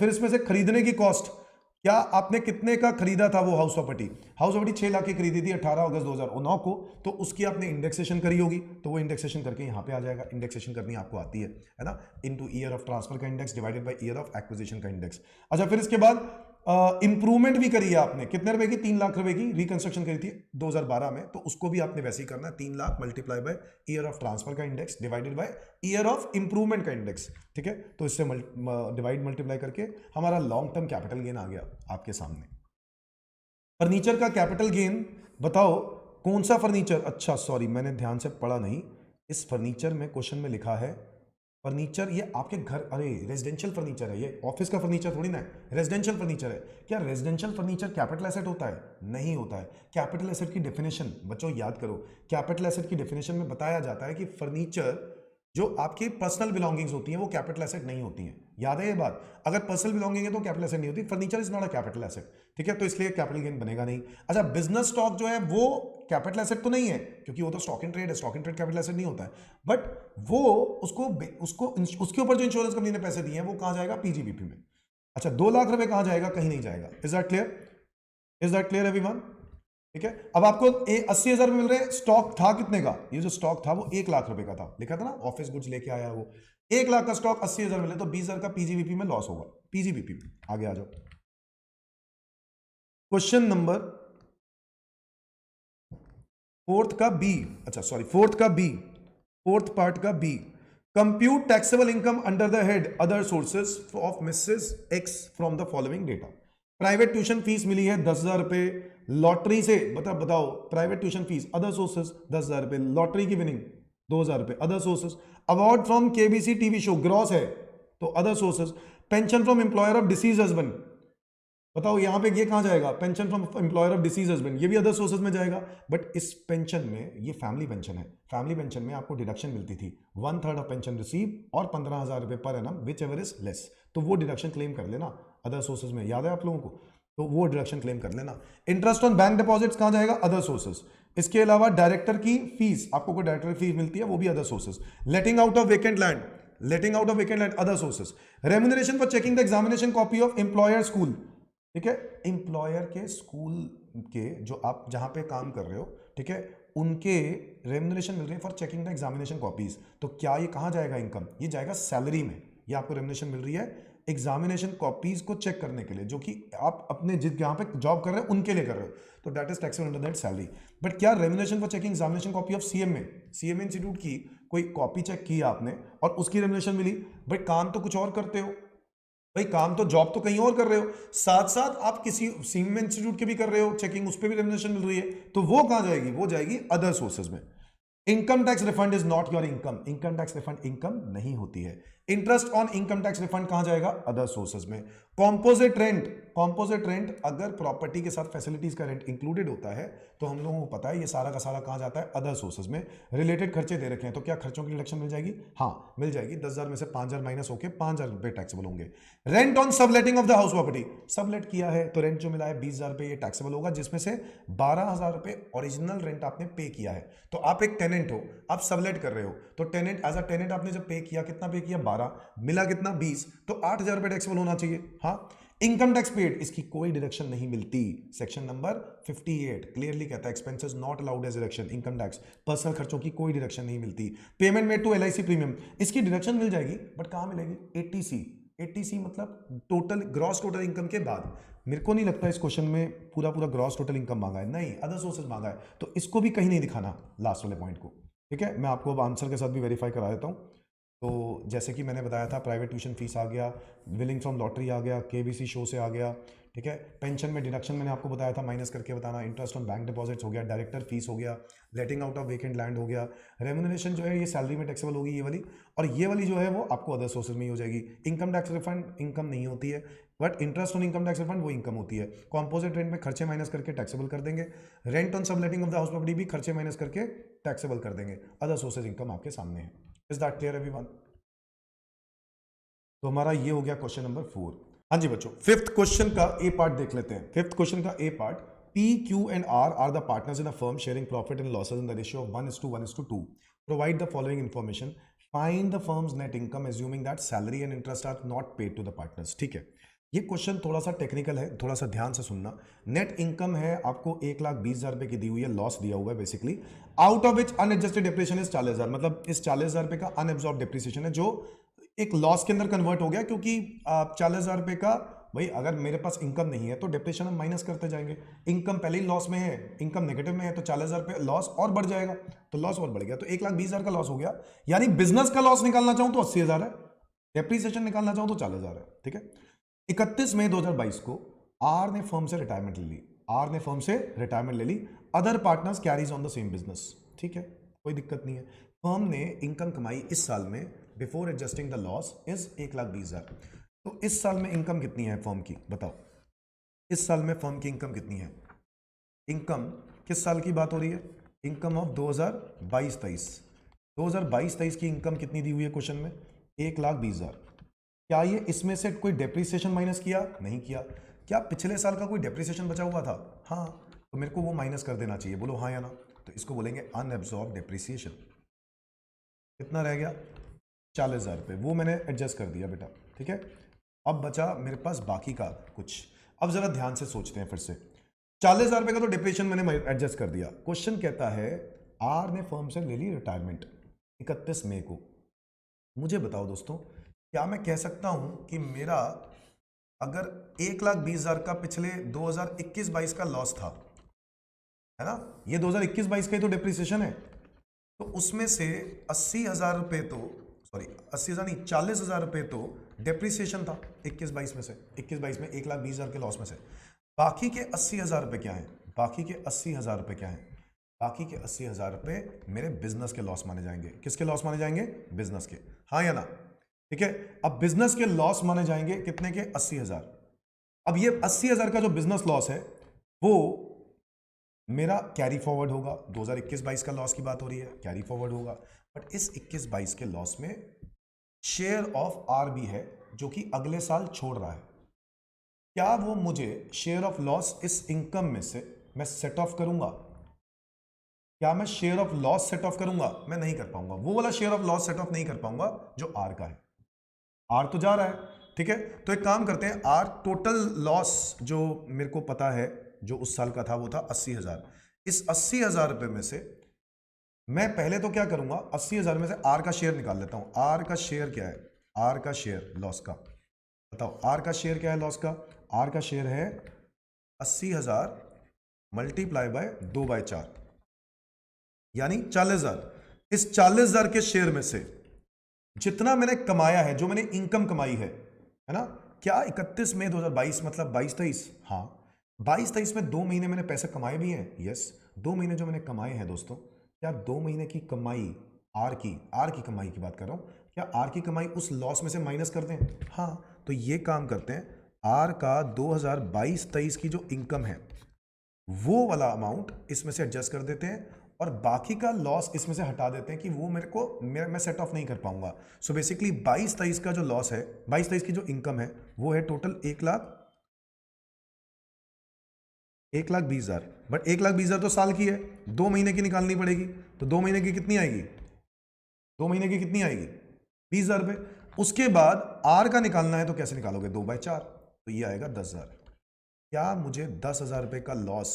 इसमें से खरीदने की कॉस्ट, क्या आपने कितने का खरीदा था वो house property? House property 6 lakh की खरीदी थी 18 अगस्त 2009 को, तो उसकी आपने इंडेक्सेशन करी होगी, तो वो इंडेक्सेशन करके यहां पे आ जाएगा। इंडेक्सेशन करनी आपको आती है ना, इनटू ईयर ऑफ ट्रांसफर का index divided by year of acquisition का इंडेक्स। अच्छा, फिर इसके बाद इंप्रूवमेंट भी करी है आपने, कितने रुपए की? 3 लाख रुपए की रिकंस्ट्रक्शन करी थी 2012 में, तो उसको भी आपने वैसे ही करना है, 3 lakh multiply by year of transfer का index divided by year of improvement का इंडेक्स। ठीक है, तो इससे डिवाइड मल्टीप्लाई करके हमारा लॉन्ग टर्म कैपिटल गेन आ गया आपके सामने। फर्नीचर का कैपिटल गेन बताओ कौन सा फर्नीचर? अच्छा सॉरी, मैंने ध्यान से पढ़ा नहीं, इस फर्नीचर में क्वेश्चन में लिखा है फर्नीचर, ये आपके घर, अरे रेजिडेंशियल फर्नीचर है, ये ऑफिस का फर्नीचर थोड़ी ना है, रेजिडेंशियल फर्नीचर है। क्या रेजिडेंशियल फर्नीचर कैपिटल एसेट होता है? नहीं होता है। कैपिटल एसेट की डेफिनेशन बच्चों याद करो, कैपिटल एसेट की डेफिनेशन में बताया जाता है कि फर्नीचर जो आपकी पर्सनल बिलोंगिंग्स होती हैं वो कैपिटल एसेट नहीं होती हैं। याद है ये बात? अगर पर्सनल बिलोंगिंग है तो कैपिटल एसेट नहीं होती। Furniture is not a capital asset, ठीक है, तो इसलिए कैपिटल गेन बनेगा नहीं। अच्छा, बिजनेस स्टॉक जो है वो कैपिटल एसेट तो नहीं है, क्योंकि वो तो स्टॉक इन ट्रेड है, stock in trade capital asset नहीं होता है, बट वो उसके ऊपर जो इंश्योरेंस कंपनी ने पैसे दिए हैं वो कहां जाएगा? पीजीबीपी में। अच्छा, 2 लाख रुपए कहां जाएगा? कहीं नहीं जाएगा। Is that clear? Is that clear everyone? ठीक है, अब आपको 80,000 मिल रहे हैं। स्टॉक था कितने का? ये जो स्टॉक था वो 1 लाख रुपए का था, लिखा था ना, ऑफिस गुड्स लेके आया वो 1 लाख का स्टॉक, 80,000 मिले तो 20,000 का पीजीबीपी में लॉस होगा। पीजीबीपी में आगे आ जाओ। क्वेश्चन नंबर फोर्थ का बी, अच्छा सॉरी फोर्थ का बी, फोर्थ पार्ट का B, compute taxable income under the head other sources of Mrs X from the following data. Private tuition fees मिली है 10,000 रुपए, लॉटरी से बताओ private tuition fees, other sources 10,000 रुपए, lottery की winning 2,000 रुपए, other sources, award from KBC TV show gross है तो other sources, pension from employer of disease husband, बताओ यहां पे ये कहां जाएगा? Pension from employer of disease husband, ये भी अदर सोर्सेज में जाएगा। बट इस पेंशन में, ये फैमिली पेंशन है, फैमिली पेंशन में आपको डिडक्शन मिलती थी 1/3 ऑफ पेंशन रिसीव और 15,000 रुपए per annum which ever is less, तो वो डिडक्शन क्लेम कर लेना अदर सोर्सेज में, याद है आप लोगों को? तो वो डिडक्शन क्लेम कर लेना। इंटरेस्ट ऑन बैंक डिपॉजिट्स कहां जाएगा? Other sources. इसके अलावा डायरेक्टर की फीस, आपको कोई डायरेक्टर फीस मिलती है वो भी other sources. Letting out of vacant land, letting out of vacant land other sources. Remuneration for checking the examination copy of employer school, ठीक है, एम्प्लॉयर के स्कूल के जो आप जहां पे काम कर रहे हो, ठीक है, उनके रेम्यूनरेशन मिल रही है for checking the examination copies, तो क्या ये कहां जाएगा? इनकम, ये जाएगा सैलरी में। ये आपको रेम्यूनरेशन मिल रही है एग्जामिनेशन कॉपीज को चेक करने के लिए, जो कि आप अपने जहां पे जॉब कर रहे हो उनके लिए कर रहे हो, तो that is taxable under that salary. But क्या remuneration for checking examination copy of CMA, CMA institute की कोई कॉपी चेक की आपने और उसकी रेम्यूनरेशन मिली? भाई काम तो कुछ और करते हो, भाई काम तो जॉब तो कहीं और कर रहे हो, साथ साथ आप किसी सीएमए इंस्टीट्यूट के भी कर रहे हो चेकिंग, उस पर भी रेम्यूनरेशन मिल रही है, तो वो कहां जाएगी? वो जाएगी अदर सोर्सेज में। Income tax refund is not your income, income tax refund income नहीं होती है। Interest on income tax refund कहां जाएगा? अदर सोर्सेज में। कॉम्पोजिट रेंट, कॉम्पोजिट रेंट अगर प्रॉपर्टी के साथ फैसिलिटीज का रेंट इंक्लूडेड होता है तो हम लोगों को पता है ये सारा का सारा कहां जाता है? अदर सोर्सेज में। रिलेटेड खर्चे दे रखे हैं तो क्या खर्चों की डिडक्शन मिल जाएगी? हाँ मिल जाएगी, 10,000 में से 5,000 माइनस होकर 5,000 रुपए टैक्सेबल होंगे। Rent on subletting of the house property, sublet किया है तो रेंट जो मिला है 20,000 रुपए, ये टैक्सेबल होगा, जिसमें से 12,000 रुपए ओरिजिनल रेंट आपने पे किया है। तो आप एक टेनेंट हो, आप सबलेट कर रहे हो, तो टेनेंट एज अ टेनेंट आपने जब पे किया, कितना पे किया? 12, मिला कितना? 20, तो 8,000 रुपए टैक्सेबल होना चाहिए। हाँ, इनकम टैक्स पेड, इसकी कोई डिडक्शन नहीं मिलती। सेक्शन नंबर 58 क्लियरली कहता है expenses not allowed as deduction, income tax personal खर्चों की कोई डिडक्शन नहीं मिलती। Payment made to LIC premium, इसकी डिडक्शन मिल जाएगी, बट कहां मिलेगी? 80C, 80C मतलब टोटल ग्रॉस टोटल इनकम के बाद। मेरे को नहीं लगता इस क्वेश्चन में पूरा पूरा ग्रॉस टोटल इनकम मांगा है, नहीं अदर सोर्सेज मांगा है, तो इसको भी कहीं नहीं दिखाना लास्ट वाले पॉइंट को, ठीक है। मैं आपको अब आंसर के साथ भी वेरीफाई करा देता हूँ। तो जैसे कि मैंने बताया था, प्राइवेट ट्यूशन फीस आ गया, विलिंग फ्रॉम लॉटरी आ गया, केबीसी शो से आ गया, ठीक है। पेंशन में डिडक्शन मैंने आपको बताया था, माइनस करके बताना। इंटरेस्ट ऑन बैंक डिपॉजिट्स हो गया, डायरेक्टर फीस हो गया, लेटिंग आउट ऑफ वेकेंट लैंड हो गया। रेम्यूनरेशन जो है ये सैलरी में टैक्सेबल होगी ये वाली, और ये वाली जो है वो आपको अदर सोर्सेज में ही हो जाएगी। इनकम टैक्स रिफंड इनकम नहीं होती है, but interest on income tax refund वो इनकम होती है। कॉम्पोजिट रेंट में खर्चे माइनस करके टैक्सेबल कर देंगे। Rent on subletting of the house property भी खर्चे माइनस करके टैक्सेबल कर देंगे। अदर सोर्सेज इनकम आपके सामने है। Is that clear everyone? तो हमारा ये हो गया क्वेश्चन नंबर 4। हाँ जी बच्चों, फिफ्थ क्वेश्चन का ए पार्ट देख लेते हैं। फिफ्थ क्वेश्चन का ए part, P, Q and R are the partners in a firm sharing profit and losses in the ratio of 1:1:2. Provide the following information. Find the firm's net income assuming that salary and interest are not paid to the partners. ठीक है, ये question थोड़ा सा technical है, थोड़ा सा ध्यान से सुनना। नेट इनकम है आपको 1,20,000 रुपए की दी हुई है, लॉस दिया हुआ है basically, out of which unadjusted depression is 40,000, मतलब इस 40,000 रुपए का अनएब्जॉर्ब डिप्रिसिएशन है जो एक लॉस के अंदर कन्वर्ट हो गया, क्योंकि 40,000 रुपए का, भाई अगर मेरे पास इनकम नहीं है तो डिप्रेशन हम माइनस करते जाएंगे। इनकम पहले ही लॉस में है, इनकम नेगेटिव में है, तो 40,000 रुपए लॉस और बढ़ जाएगा, तो लॉस और बढ़ गया, तो 1,20,000 का लॉस हो गया। यानी बिजनेस का लॉस निकालना चाहूं तो 80,000 है, डेप्रिसिएशन निकालना चाहूं तो 40,000 है। ठीक है, 31 मई 2022 को आर ने फर्म से रिटायरमेंट ले ली, आर ने फर्म से रिटायरमेंट ले ली। Other partners carries on the same business. ठीक है, कोई दिक्कत नहीं है। फर्म ने इनकम कमाई इस साल में before adjusting the loss is 1,20,000। तो इस साल में इनकम कितनी है फर्म की, बताओ इस साल में फर्म की इनकम कितनी है? इनकम किस साल की बात हो रही है? Income of 2022-23। 2022-23 की इनकम कितनी दी हुई है क्वेश्चन में? 1,20,000। क्या ये इसमें से कोई डेप्रिसिएशन माइनस किया? नहीं किया। क्या पिछले साल का कोई डेप्रिसिएशन बचा हुआ था? हाँ, तो मेरे को वो माइनस कर देना चाहिए, बोलो हाँ या ना। तो इसको बोलेंगे अनएब्जॉर्ब डेप्रिसिएशन। कितना रह गया? 40,000 रुपये, वो मैंने एडजस्ट कर दिया बेटा। ठीक है, अब बचा मेरे पास बाकी का कुछ। अब जरा ध्यान से सोचते हैं फिर से। 40,000 रुपये का तो डिप्रेशन मैंने एडजस्ट कर दिया। क्वेश्चन कहता है आर ने फर्म से ले ली रिटायरमेंट 31 मई को। मुझे बताओ दोस्तों, क्या मैं कह सकता हूं कि मेरा अगर 1,20,000 का पिछले 2021-22 का लॉस था, है ना, ये 2021-22 का ही तो डिप्रिसिएशन है, तो उसमें से 80,000 रुपये तो, सॉरी 80,000 नहीं, 40,000 रुपये तो डेप्रिसिएशन था 21-22 में से। 21-22 में 1,20,000 के लॉस में से बाकी के 80,000 रुपये क्या हैं? बाकी के 80,000 रुपये क्या हैं? बाकी के 80,000 रुपये मेरे बिजनेस के लॉस माने जाएंगे। किसके लॉस माने जाएंगे? बिजनेस के, हाँ या ना? ठीक है, अब बिजनेस के लॉस माने जाएंगे कितने के? 80,000। अब ये 80,000 का जो बिजनेस लॉस है वो मेरा कैरी फॉरवर्ड होगा। 2021-22 का लॉस की बात हो रही है, कैरी फॉरवर्ड होगा। बट इस 21-22 के लॉस में शेयर ऑफ आर भी है जो कि अगले साल छोड़ रहा है। क्या वो मुझे शेयर ऑफ लॉस इस इनकम में से मैं सेट ऑफ करूंगा? क्या मैं share of loss set of करूंगा? मैं नहीं कर पाऊंगा, वो वाला share of loss set of नहीं कर पाऊंगा जो आर का है। आर तो जा रहा है, ठीक है, तो एक काम करते हैं, आर टोटल लॉस जो मेरे को पता है जो उस साल का था वो था 80,000। इस 80,000 रुपए में से मैं पहले तो क्या करूंगा, 80,000 में से आर का शेयर निकाल लेता हूं। आर का शेयर क्या है? आर का शेयर लॉस का, बताओ आर का शेयर क्या है लॉस का? आर का शेयर है 80,000 मल्टीप्लाई बाय 2/4 यानी 40,000। इस 40,000 के शेयर में से जितना मैंने कमाया है, जो मैंने इनकम कमाई है ना, क्या 31 मई 2022 मतलब 22-23? हाँ, 22-23 में 2 महीने मैंने पैसे कमाए भी हैं। यस, 2 महीने जो मैंने कमाए हैं दोस्तों, क्या 2 महीने की कमाई आर की कमाई की बात कर रहा हूं, क्या आर की कमाई उस लॉस में से माइनस कर दें? हाँ, तो ये काम करते हैं, आर का 2022-23 की जो इनकम है वो वाला अमाउंट इसमें से एडजस्ट कर देते हैं और बाकी का लॉस इसमें से हटा देते हैं कि वो मैं सेट ऑफ नहीं कर पाऊंगा। सो बेसिकली 22-23 का जो लॉस है, 22-23 की जो इनकम है वो है टोटल 1,20,000। बट 1,20,000 तो साल की है, 2 महीने की निकालनी पड़ेगी। तो 2 महीने की कितनी आएगी? 2 महीने की कितनी आएगी? 20,000 रुपये। उसके बाद आर का निकालना है तो कैसे निकालोगे? 2/4, तो ये आएगा 10,000। क्या मुझे 10,000 रुपये का लॉस,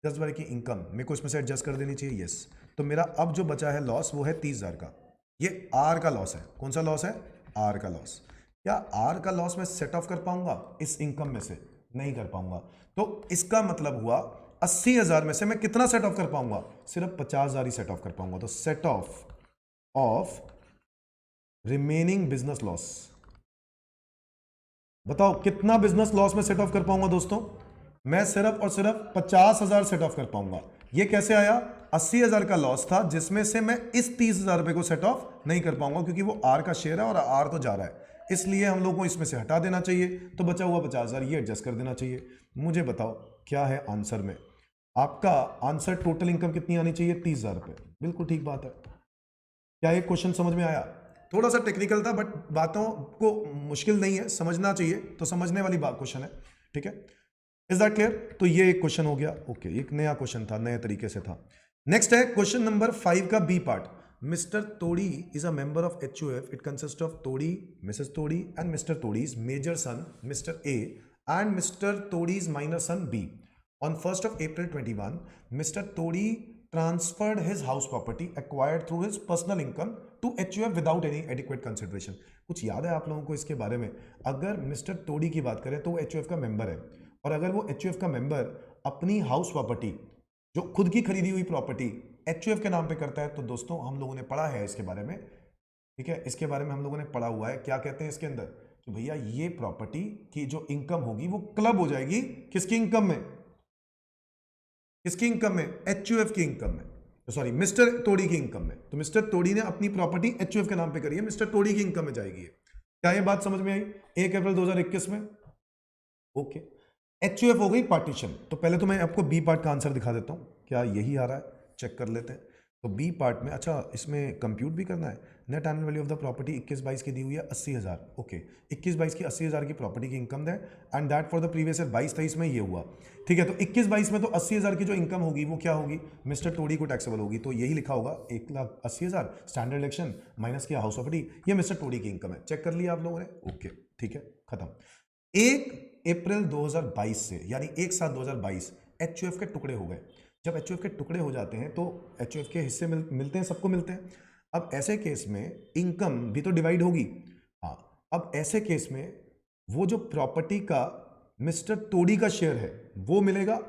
10,000 की इनकम मेरे को इसमें से एडजस्ट कर देनी चाहिए? यस, तो मेरा अब जो बचा है लॉस वो है 30,000 का। ये आर का लॉस है। कौन सा लॉस है? आर का लॉस। क्या आर का लॉस मैं सेट ऑफ कर पाऊंगा इस इनकम में से? नहीं कर पाऊंगा। तो इसका मतलब हुआ 80,000 में से मैं कितना सेट ऑफ कर पाऊंगा? सिर्फ 50,000 ही सेट ऑफ कर पाऊंगा। तो set of remaining business loss, बताओ कितना बिजनेस लॉस में सेट ऑफ कर पाऊंगा दोस्तों? मैं सिर्फ और सिर्फ 50,000 सेट ऑफ कर पाऊंगा। ये कैसे आया? 80,000 का लॉस था जिसमें से मैं इस 30,000 रुपए को सेट ऑफ नहीं कर पाऊंगा क्योंकि वो आर का शेयर है और आर तो जा रहा है, इसलिए हम लोग को इसमें से हटा देना चाहिए। तो बचा हुआ 50,000 ये एडजस्ट कर देना चाहिए। मुझे बताओ क्या है आंसर में? आपका आंसर टोटल इनकम कितनी आनी चाहिए? 30,000 रुपए। बिल्कुल ठीक बात है। क्या ये क्वेश्चन समझ में आया? थोड़ा सा टेक्निकल था बट बातों को मुश्किल नहीं है, समझना चाहिए, तो समझने वाली बात क्वेश्चन है, ठीक है। Is that clear? तो ये एक क्वेश्चन हो गया, ओके, एक नया क्वेश्चन था, नए तरीके से था। नेक्स्ट है क्वेश्चन नंबर 5 का B part. Mister Todi is a member of HUF. It consist of Todi, Mrs Todi and mister Todi's major son mister A and Mr. Todi's minor son B. On 1st of April 21, Mr. Todi transferred his house property acquired through his personal income to HUF without any adequate consideration. कुछ याद है आप लोगों को इसके बारे में? अगर मिस्टर तोड़ी की बात करें तो वो HUF का मेंबर है, और अगर वो HUF का मेंबर अपनी हाउस प्रॉपर्टी, जो खुद की खरीदी हुई प्रॉपर्टी HUF के नाम पे करता है, तो दोस्तों हम लोगों ने पढ़ा है इसके बारे में, ठीक है, इसके बारे में हम लोगों ने पढ़ा हुआ है। क्या कहते हैं इसके अंदर कि भैया ये प्रॉपर्टी की जो इनकम होगी वो क्लब हो जाएगी किसकी इनकम में? किसकी इनकम में? HUF की इनकम में, सॉरी मिस्टर तोड़ी की इनकम में। तो मिस्टर तोड़ी ने अपनी प्रॉपर्टी HUF के नाम पे करी है, मिस्टर तोड़ी की इनकम में जाएगी। क्या ये बात समझ में आई? 1 अप्रैल 2021 में, ओके। HUF हो गई पार्टीशन। तो पहले तो मैं आपको बी पार्ट का आंसर दिखा देता हूं, क्या यही आ रहा है, चेक कर लेते हैं। तो बी पार्ट में, अच्छा इसमें कंप्यूट भी करना है। Net annual value of the property 21-22 की दी हुई है 80,000, ओके। 21-22 की 80,000 की प्रॉपर्टी की इनकम है, and that for the previous year 22-23 में ये हुआ, ठीक है। तो 21-22 में तो 80,000 की जो इनकम होगी वो क्या होगी? मिस्टर तोड़ी को टैक्सेबल होगी। तो यही लिखा होगा 1,80,000 स्टैंडर्ड डिडक्शन माइनस किया हाउस प्रॉपर्टी, ये मिस्टर तोड़ी की इनकम है। चेक कर लिया आप लोगों ने, ओके, ठीक है, खत्म। 1 अप्रैल 2022 से, यानी 1/7/2022 HUF के टुकड़े हो गए। जब HUF के टुकड़े हो जाते हैं तो HUF के हिस्से मिलते हैं, सबको मिलते हैं। अब ऐसे केस में इनकम भी तो डिवाइड होगी, हाँ। अब ऐसे केस में वो जो प्रॉपर्टी का मिस्टर तोड़ी का शेयर है वो मिलेगा,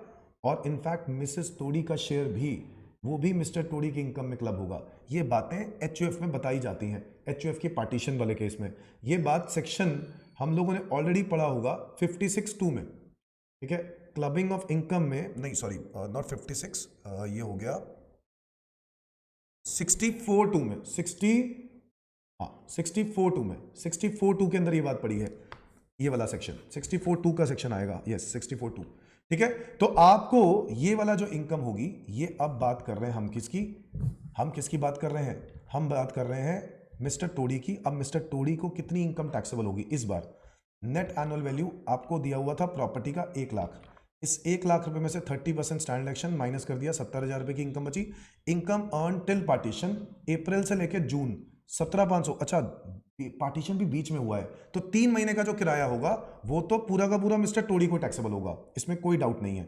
और इनफैक्ट मिसेस तोड़ी का शेयर भी, वो भी मिस्टर तोड़ी की इनकम में क्लब होगा। ये बातें HUF में बताई जाती हैं, HUF की पार्टीशन वाले केस में। ये बात सेक्शन हम लोगों ने ऑलरेडी पढ़ा होगा 56(2) में, ठीक है। क्लबिंग ऑफ इनकम में, नहीं सॉरी नॉट 56, ये हो गया 64(2) में, 64(2) में, 64(2) के अंदर ये बात पड़ी है, ये वाला सेक्शन 64(2) का सेक्शन आएगा, यस 64(2), ठीक है। तो आपको ये वाला जो इनकम होगी, ये अब बात कर रहे हैं हम किसकी बात कर रहे हैं? हम बात कर रहे हैं मिस्टर तोड़ी की। अब मिस्टर तोड़ी को कितनी इनकम टैक्सेबल होगी इस बार? नेट एनुअल वैल्यू आपको दिया हुआ था प्रॉपर्टी का 1 लाख। इस 1 लाख रुपए में से 30% स्टैंड डिडक्शन माइनस कर दिया, 70,000 रुपए की इनकम बची। इनकम अर्न टिल पार्टीशन अप्रैल से लेकर जून 17,500। अच्छा, पार्टीशन भी बीच में हुआ है, तो 3 महीने का जो किराया होगा वो तो पूरा का पूरा मिस्टर तोड़ी को टैक्सेबल होगा, इसमें कोई डाउट नहीं है।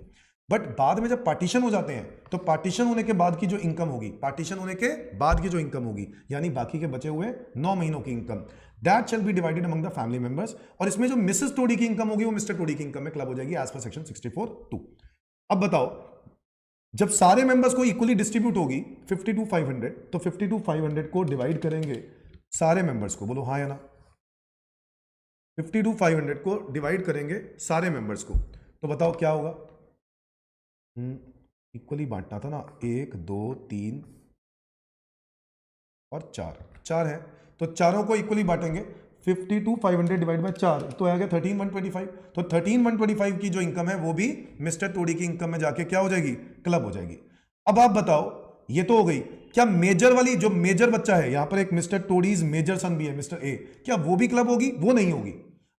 बट बाद में जब पार्टीशन हो जाते हैं तो पार्टीशन होने के बाद की जो इनकम होगी, पार्टीशन होने के बाद की जो इनकम होगी, यानी बाकी के बचे हुए 9 महीनों की income, that shall be divided among the family members. और इसमें जो मिसेस तोड़ी की इनकम होगी वो मिस्टर तोड़ी की इनकम में क्लब हो जाएगी एज पर सेक्शन 64(2). अब बताओ, जब सारे मेंबर्स को इक्वली डिस्ट्रीब्यूट होगी 52,500, तो 52,500 को डिवाइड करेंगे सारे मेंबर्स को, बोलो हाँ या ना? 52,500 को डिवाइड करेंगे सारे मेंबर्स को, तो बताओ क्या होगा? इक्वली बांटना था ना, 1 2 3 और 4 है, तो चारों को इक्वली बांटेंगे। 52,500 डिवाइड बाय 4 तो आ गया 13,125। तो 13,125 की जो इनकम है वो भी मिस्टर तोड़ी की इनकम में जाके क्या हो जाएगी? क्लब हो जाएगी। अब आप बताओ, ये तो हो गई, क्या मेजर वाली जो मेजर बच्चा है, यहां पर एक मिस्टर तोड़ीज मेजर सन भी है मिस्टर ए, क्या वो भी क्लब होगी? वो नहीं होगी,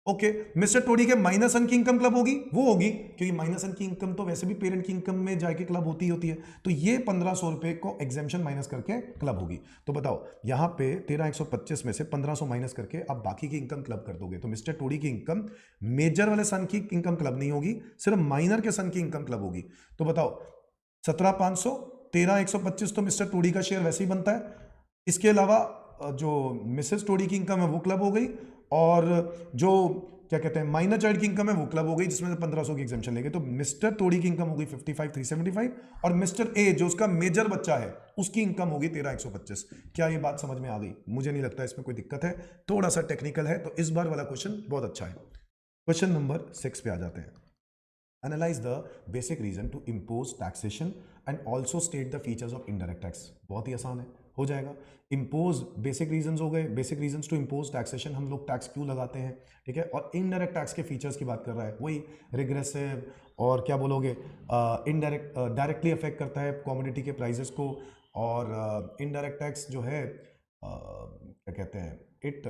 ओके। मिस्टर तोड़ी के माइनर सन की इनकम क्लब होगी? वो होगी, क्योंकि माइनर सन की इनकम तो वैसे भी पेरेंट की इनकम में जाके क्लब होती है। तो ये 1,500 रुपए को एग्जेम्पशन माइनस करके क्लब होगी। तो बताओ, यहां पे 13,125 में से 1,500 माइनस करके आप बाकी की इनकम क्लब कर दोगे, तो मिस्टर तोड़ी की इनकम मेजर वाले सन की इनकम क्लब नहीं होगी, सिर्फ माइनर के सन की इनकम क्लब होगी। तो बताओ, 17,500, 13,125 तो मिस्टर तोड़ी का शेयर वैसे ही बनता है। इसके अलावा जो मिसेस तोड़ी की इनकम है वो क्लब हो गई, और जो क्या कहते हैं माइनर चाइल्ड की इनकम है वो क्लब हो गई, जिसमें से 1,500 की एग्जेम्पशन लेंगे। तो मिस्टर तोड़ी की इनकम होगी 55,375, और मिस्टर ए जो उसका मेजर बच्चा है उसकी इनकम होगी 13,125। क्या ये बात समझ में आ गई? मुझे नहीं लगता इसमें कोई दिक्कत है, थोड़ा सा टेक्निकल है। तो इस बार वाला क्वेश्चन बहुत अच्छा है। क्वेश्चन नंबर 6 पे आ जाते हैं। Analyze the basic reason to impose taxation and also state the features of indirect tax। बहुत ही आसान है, हो जाएगा। impose बेसिक रीजंस हो गए, basic reasons to impose taxation, हम लोग टैक्स क्यों लगाते हैं, ठीक है। और इनडायरेक्ट टैक्स के फीचर्स की बात कर रहा है, वही रिग्रेसिव, और क्या बोलोगे, इनडायरेक्ट डायरेक्टली अफेक्ट करता है कमोडिटी के प्राइजेस को, और इनडायरेक्ट टैक्स जो है क्या कहते हैं, इट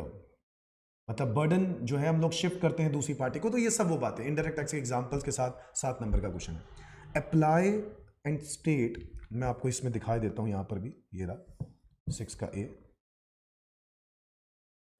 मतलब बर्डन जो है हम लोग शिफ्ट करते हैं दूसरी पार्टी को, तो ये सब वो बातें इनडायरेक्ट टैक्स के एग्जांपल्स के साथ 7 नंबर का क्वेश्चन है। अप्लाई एंड स्टेट, मैं आपको इसमें दिखाई देता हूं, यहां पर भी ये रहा 6 का ए,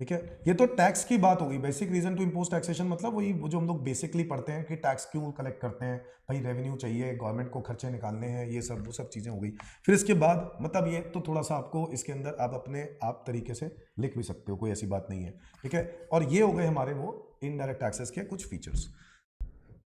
ठीक है। ये तो टैक्स की बात होगी, basic reason to impose taxation, मतलब वही वो जो हम लोग बेसिकली पढ़ते हैं कि टैक्स क्यों कलेक्ट करते हैं, भाई रेवेन्यू चाहिए, गवर्नमेंट को खर्चे निकालने हैं, ये सब वो सब चीज़ें हो गई। फिर इसके बाद मतलब ये तो थोड़ा सा आपको इसके अंदर आप अपने आप तरीके से लिख भी सकते हो, कोई ऐसी बात नहीं है, ठीक है। और ये हो गए हमारे वो इनडायरेक्ट टैक्सेस के कुछ फीचर्स।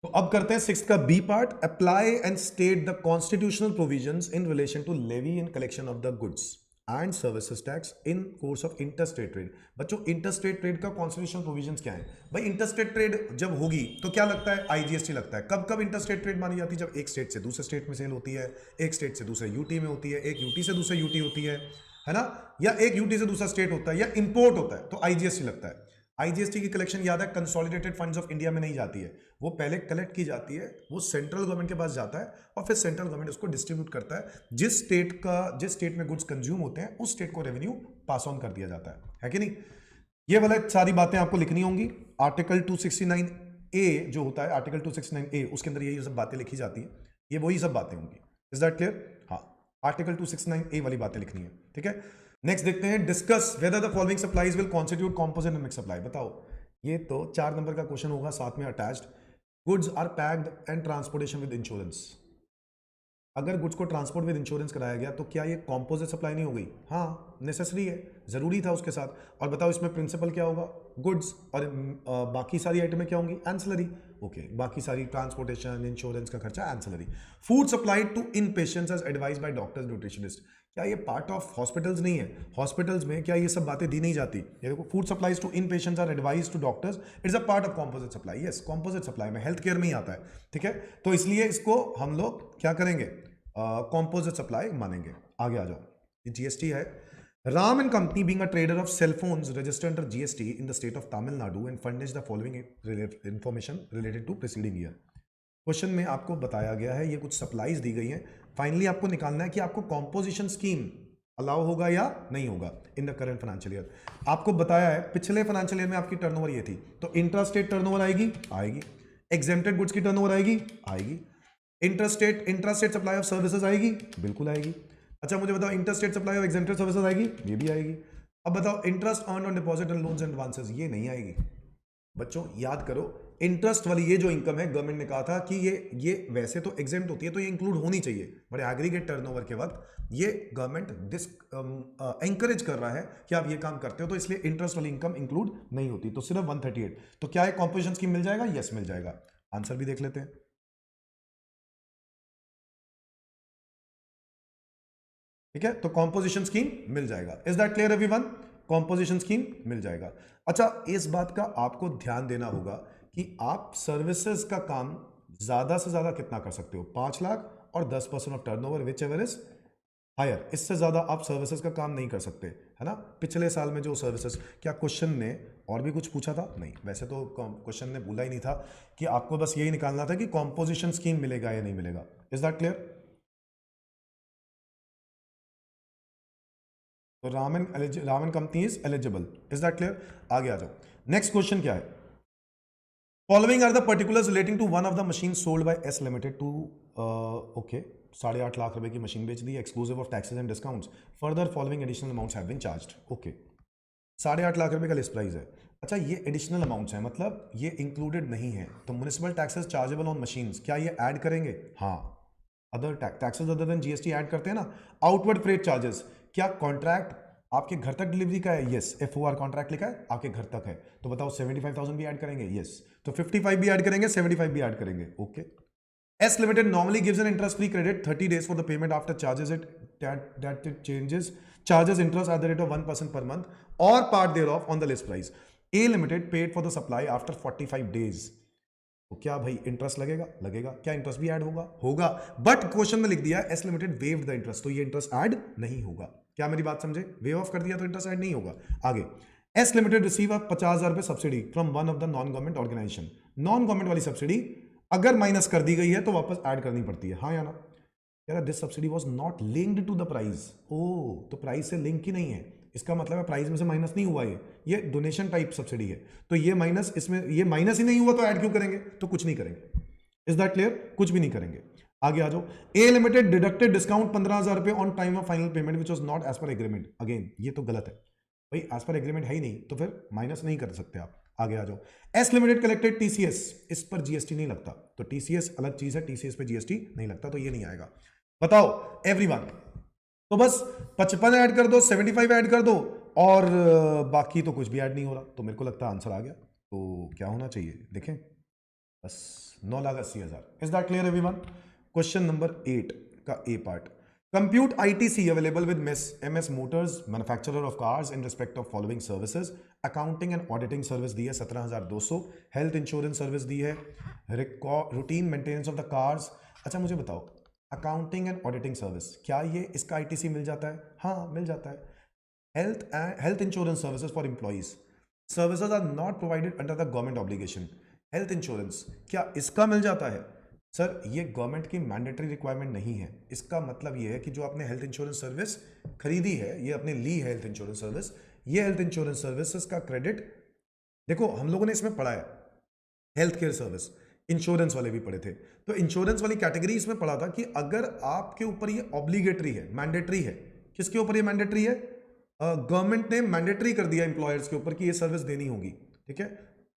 तो अब करते हैं 6 का B part, apply and state the constitutional provisions in relation to levy and collection of the goods and services tax in course of interstate trade. बच्चों इंटरस्टेट ट्रेड का कॉन्स्टिट्यूशनल प्रोविजंस क्या है? भाई इंटरस्टेट ट्रेड जब होगी तो क्या लगता है? आईजीएसटी लगता है। कब कब इंटरस्टेट ट्रेड मानी जाती है? जब एक स्टेट से दूसरे स्टेट में सेल होती है, एक स्टेट से दूसरे यूटी में होती है, एक यूटी से दूसरे यूटी होती है ना, या एक यूटी से दूसरा स्टेट होता है, या इंपोर्ट होता है, तो आईजीएसटी लगता है। आईजीएसटी की कलेक्शन याद है कंसोलिडेटेड फंड्स ऑफ इंडिया में नहीं जाती है, वो पहले कलेक्ट की जाती है, वो सेंट्रल गवर्नमेंट के पास जाता है और फिर सेंट्रल गवर्नमेंट उसको डिस्ट्रीब्यूट करता है। जिस स्टेट में गुड्स कंज्यूम होते हैं उस स्टेट को रेवेन्यू पास ऑन कर दिया जाता है कि नहीं? ये वाला सारी बातें आपको लिखनी होंगी। आर्टिकल 269 ए जो होता है, आर्टिकल 269 ए, उसके अंदर ये सब बातें लिखी जाती हैं, ये वही सब बातें होंगी। Is that clear? हाँ, आर्टिकल 269 ए वाली बातें लिखनी है, ठीक है। नेक्स्ट देखते हैं, discuss whether the following supplies will constitute composite and mix supply. बताओ, ये तो 4 नंबर का क्वेश्चन होगा, साथ में attached. Goods are packed and transportation with insurance. अगर गुड्स को ट्रांसपोर्ट विद इंश्योरेंस कराया गया तो क्या ये कॉम्पोजिट सप्लाई नहीं हो गई? हाँ, नेसेसरी है, जरूरी था उसके साथ। और बताओ इसमें प्रिंसिपल क्या होगा? गुड्स, और बाकी सारी आइटमें क्या होंगी? एंसिलरी। ओके, बाकी सारी ट्रांसपोर्टेशन, इंश्योरेंस का खर्चा ancillary. Food supplied to in patients as advise by doctors, nutritionist. क्या ये पार्ट ऑफ हॉस्पिटल्स नहीं है? हॉस्पिटल्स में क्या ये सब बातें दी नहीं जाती? ये देखो, food supplies to in patients are advise to doctors, it's a part of composite supply. Yes, composite supply में हेल्थ केयर में ही आता है, ठीक है। तो इसलिए इसको हम लोग क्या करेंगे? कॉम्पोजिट सप्लाई मानेंगे। आगे आ जाओ, ये जीएसटी है। Ram and company being a trader of cell phones registered under GST in the state of Tamil Nadu and furnish the following information related to preceding year. Question में आपको बताया गया है, ये कुछ सप्लाईज दी गई हैं, फाइनली आपको निकालना है कि आपको कॉम्पोजिशन स्कीम अलाउ होगा या नहीं होगा in the current financial year. आपको बताया है पिछले फाइनेंशियल ईयर में आपकी टर्नओवर ये थी, तो इंट्रास्टेट टर्नओवर आएगी, आएगी। एग्जेम्प्टेड गुड्स की टर्नओवर आएगी, आएगी। इंट्रास्टेट सप्लाई ऑफ सर्विसेज आएगी, बिल्कुल आएगी। अच्छा मुझे बताओ, interstate supply of exempted services आएगी, ये भी आएगी। अब बताओ, interest earn on deposit and loans and advances, ये नहीं आएगी। बच्चों याद करो, इंटरेस्ट वाली ये जो इनकम है, गवर्नमेंट ने कहा था कि ये वैसे तो एग्जेम्प्ट होती है, तो ये इंक्लूड होनी चाहिए, बड़े एग्रीगेट टर्नओवर के वक्त ये गवर्नमेंट एंकरेज कर रहा है कि आप ये काम करते हो, तो इसलिए इंटरेस्ट वाली इनकम इंक्लूड नहीं होती, तो सिर्फ 138। तो क्या है, कॉम्पोजिशन स्कीम मिल जाएगा? यस, मिल जाएगा। आंसर भी देख लेते हैं, ठीक है। तो कॉम्पोजिशन स्कीम मिल जाएगा। Is that clear everyone? Composition scheme मिल जाएगा। अच्छा, इस बात का आपको ध्यान देना होगा कि आप सर्विसेज का काम ज्यादा से ज्यादा कितना कर सकते हो? 5 लाख और 10% of turnover, whichever is higher. इससे ज्यादा आप सर्विसेज का काम नहीं कर सकते, है ना। पिछले साल में जो सर्विसेज, क्या क्वेश्चन ने और भी कुछ पूछा था? नहीं, वैसे तो क्वेश्चन ने बोला ही नहीं था, कि आपको बस यही निकालना था कि कॉम्पोजिशन स्कीम मिलेगा या नहीं मिलेगा। Is that clear? तो Raman company is eligible. Is that clear? आगे आ जाओ, नेक्स्ट क्वेश्चन क्या है? Following are the particulars relating to one of the machine sold by S limited to, okay, 8.5 lakh रुपए की मशीन बेच दी, exclusive of taxes and discounts, further following additional amounts have been charged. Okay, 8.5 lakh रुपए का list price है। अच्छा, ये additional amounts हैं, मतलब ये इंक्लूडेड नहीं है। तो municipal taxes chargeable on machines, क्या ये ऐड करेंगे? हाँ, other taxes other than GST add करते हैं ना। आउटवर्ड फ्रेट चार्जेस, क्या कॉन्ट्रैक्ट आपके घर तक डिलीवरी का है? यस, FOR कॉन्ट्रैक्ट लिखा है, आपके घर तक है, तो बताओ 75,000 भी ऐड करेंगे? यस, तो 55 भी ऐड करेंगे, 75 भी ऐड करेंगे। Okay, S limited normally gives an interest free credit 30 days for the payment after charges it changes charges interest at the rate of 1% per month or part thereof on the list price. A limited paid for the supply after 45 days. तो क्या भाई interest लगेगा? लगेगा। क्या interest भी add होगा? होगा, but question में लिख दिया S limited waived the interest, तो ये इंटरेस्ट ऐड नहीं होगा। क्या मेरी बात समझे? वेव ऑफ कर दिया तो इंटरेस्ट ऐड नहीं होगा। आगे, एस लिमिटेड रिसीव 50,000 रुपए subsidy from one of the non government organisation. Non government वाली सब्सिडी अगर माइनस कर दी गई है तो वापस ऐड करनी पड़ती है, हाँ या ना? This subsidy was not linked to the price. Oh, तो प्राइस से लिंक ही नहीं है, इसका मतलब है प्राइस में से माइनस नहीं हुआ, ये डोनेशन टाइप सब्सिडी है, तो ये माइनस, इसमें ये माइनस ही नहीं हुआ तो ऐड क्यों करेंगे? तो कुछ नहीं करेंगे। Is that clear? कुछ भी नहीं करेंगे। आगे आ जाओ। ए लिमिटेड डिडक्टेड डिस्काउंट 15,000 रुपए on time of final payment which was not as per agreement. Again ये तो गलत है भाई, एज पर एग्रीमेंट है ही नहीं, तो फिर माइनस नहीं कर सकते आप। आगे आ जाओ। एस लिमिटेड कलेक्टेड टीसीएस, इस पर जीएसटी नहीं लगता, तो टीसीएस अलग चीज है, टीसीएस पे जीएसटी नहीं लगता, तो ये नहीं आएगा। बताओ एवरीवन, तो बस 55 ऐड कर दो, 75 ऐड कर दो, और बाकी तो कुछ भी ऐड नहीं हो रहा, तो मेरे को लगता है आंसर आ गया। तो क्या होना चाहिए देखें, बस 9,80,000। Is that clear everyone? Question number 8 का ए part. Compute ITC available with MS Motors, manufacturer of cars, in respect of following services. Accounting and auditing service दी है 17,200, हेल्थ इंश्योरेंस सर्विस दी है, routine maintenance of the cars. अच्छा मुझे बताओ, accounting and auditing service, क्या ये इसका ITC मिल जाता है? हाँ मिल जाता है। Health insurance services for employees, services are not provided under the government obligation. Health insurance क्या इसका मिल जाता है? सर ये गवर्नमेंट की मैंडेटरी रिक्वायरमेंट नहीं है। इसका मतलब ये है कि जो आपने हेल्थ इंश्योरेंस सर्विस खरीदी है, ये आपने ली है हेल्थ इंश्योरेंस सर्विस, ये हेल्थ इंश्योरेंस सर्विसेज का क्रेडिट, देखो हम लोगों ने इसमें पढ़ा है हेल्थ केयर सर्विस, इंश्योरेंस वाले भी पढ़े थे, तो इंश्योरेंस वाली कैटेगरी इसमें पढ़ा था कि अगर आपके ऊपर ये ऑब्लिगेटरी है, मैंडेटरी है, किसके ऊपर ये मैंडेटरी है? गवर्नमेंट ने मैंडेटरी कर दिया एम्प्लॉयर्स के ऊपर कि ये सर्विस देनी होगी, ठीक है,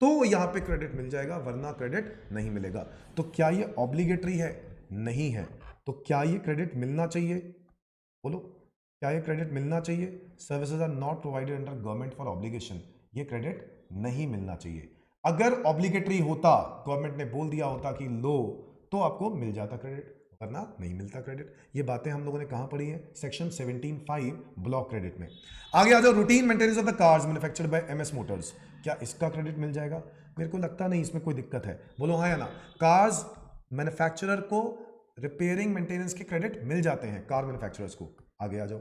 तो यहां पे क्रेडिट मिल जाएगा, वरना क्रेडिट नहीं मिलेगा। तो क्या ये ऑब्लिगेटरी है? नहीं है। तो क्या ये क्रेडिट मिलना चाहिए? बोलो, क्या ये क्रेडिट मिलना चाहिए? Services are not provided under government for obligation, ये क्रेडिट नहीं मिलना चाहिए। अगर ऑब्लिगेटरी होता, गवर्नमेंट ने बोल दिया होता कि लो, तो आपको मिल जाता क्रेडिट, वरना नहीं मिलता क्रेडिट। ये बातें हम लोगों ने कहां पढ़ी है? सेक्शन 17(5) ब्लॉक क्रेडिट में। आगे आ जाओ। Routine maintenance of the cars manufactured by MS Motors, क्या इसका क्रेडिट मिल जाएगा? मेरे को लगता नहीं इसमें कोई दिक्कत है, बोलो हाँ या ना। कार्स मैन्युफैक्चरर को रिपेयरिंग मेंटेनेंस के क्रेडिट मिल जाते हैं, कार मैन्युफैक्चरर्स को। आगे आ जाओ।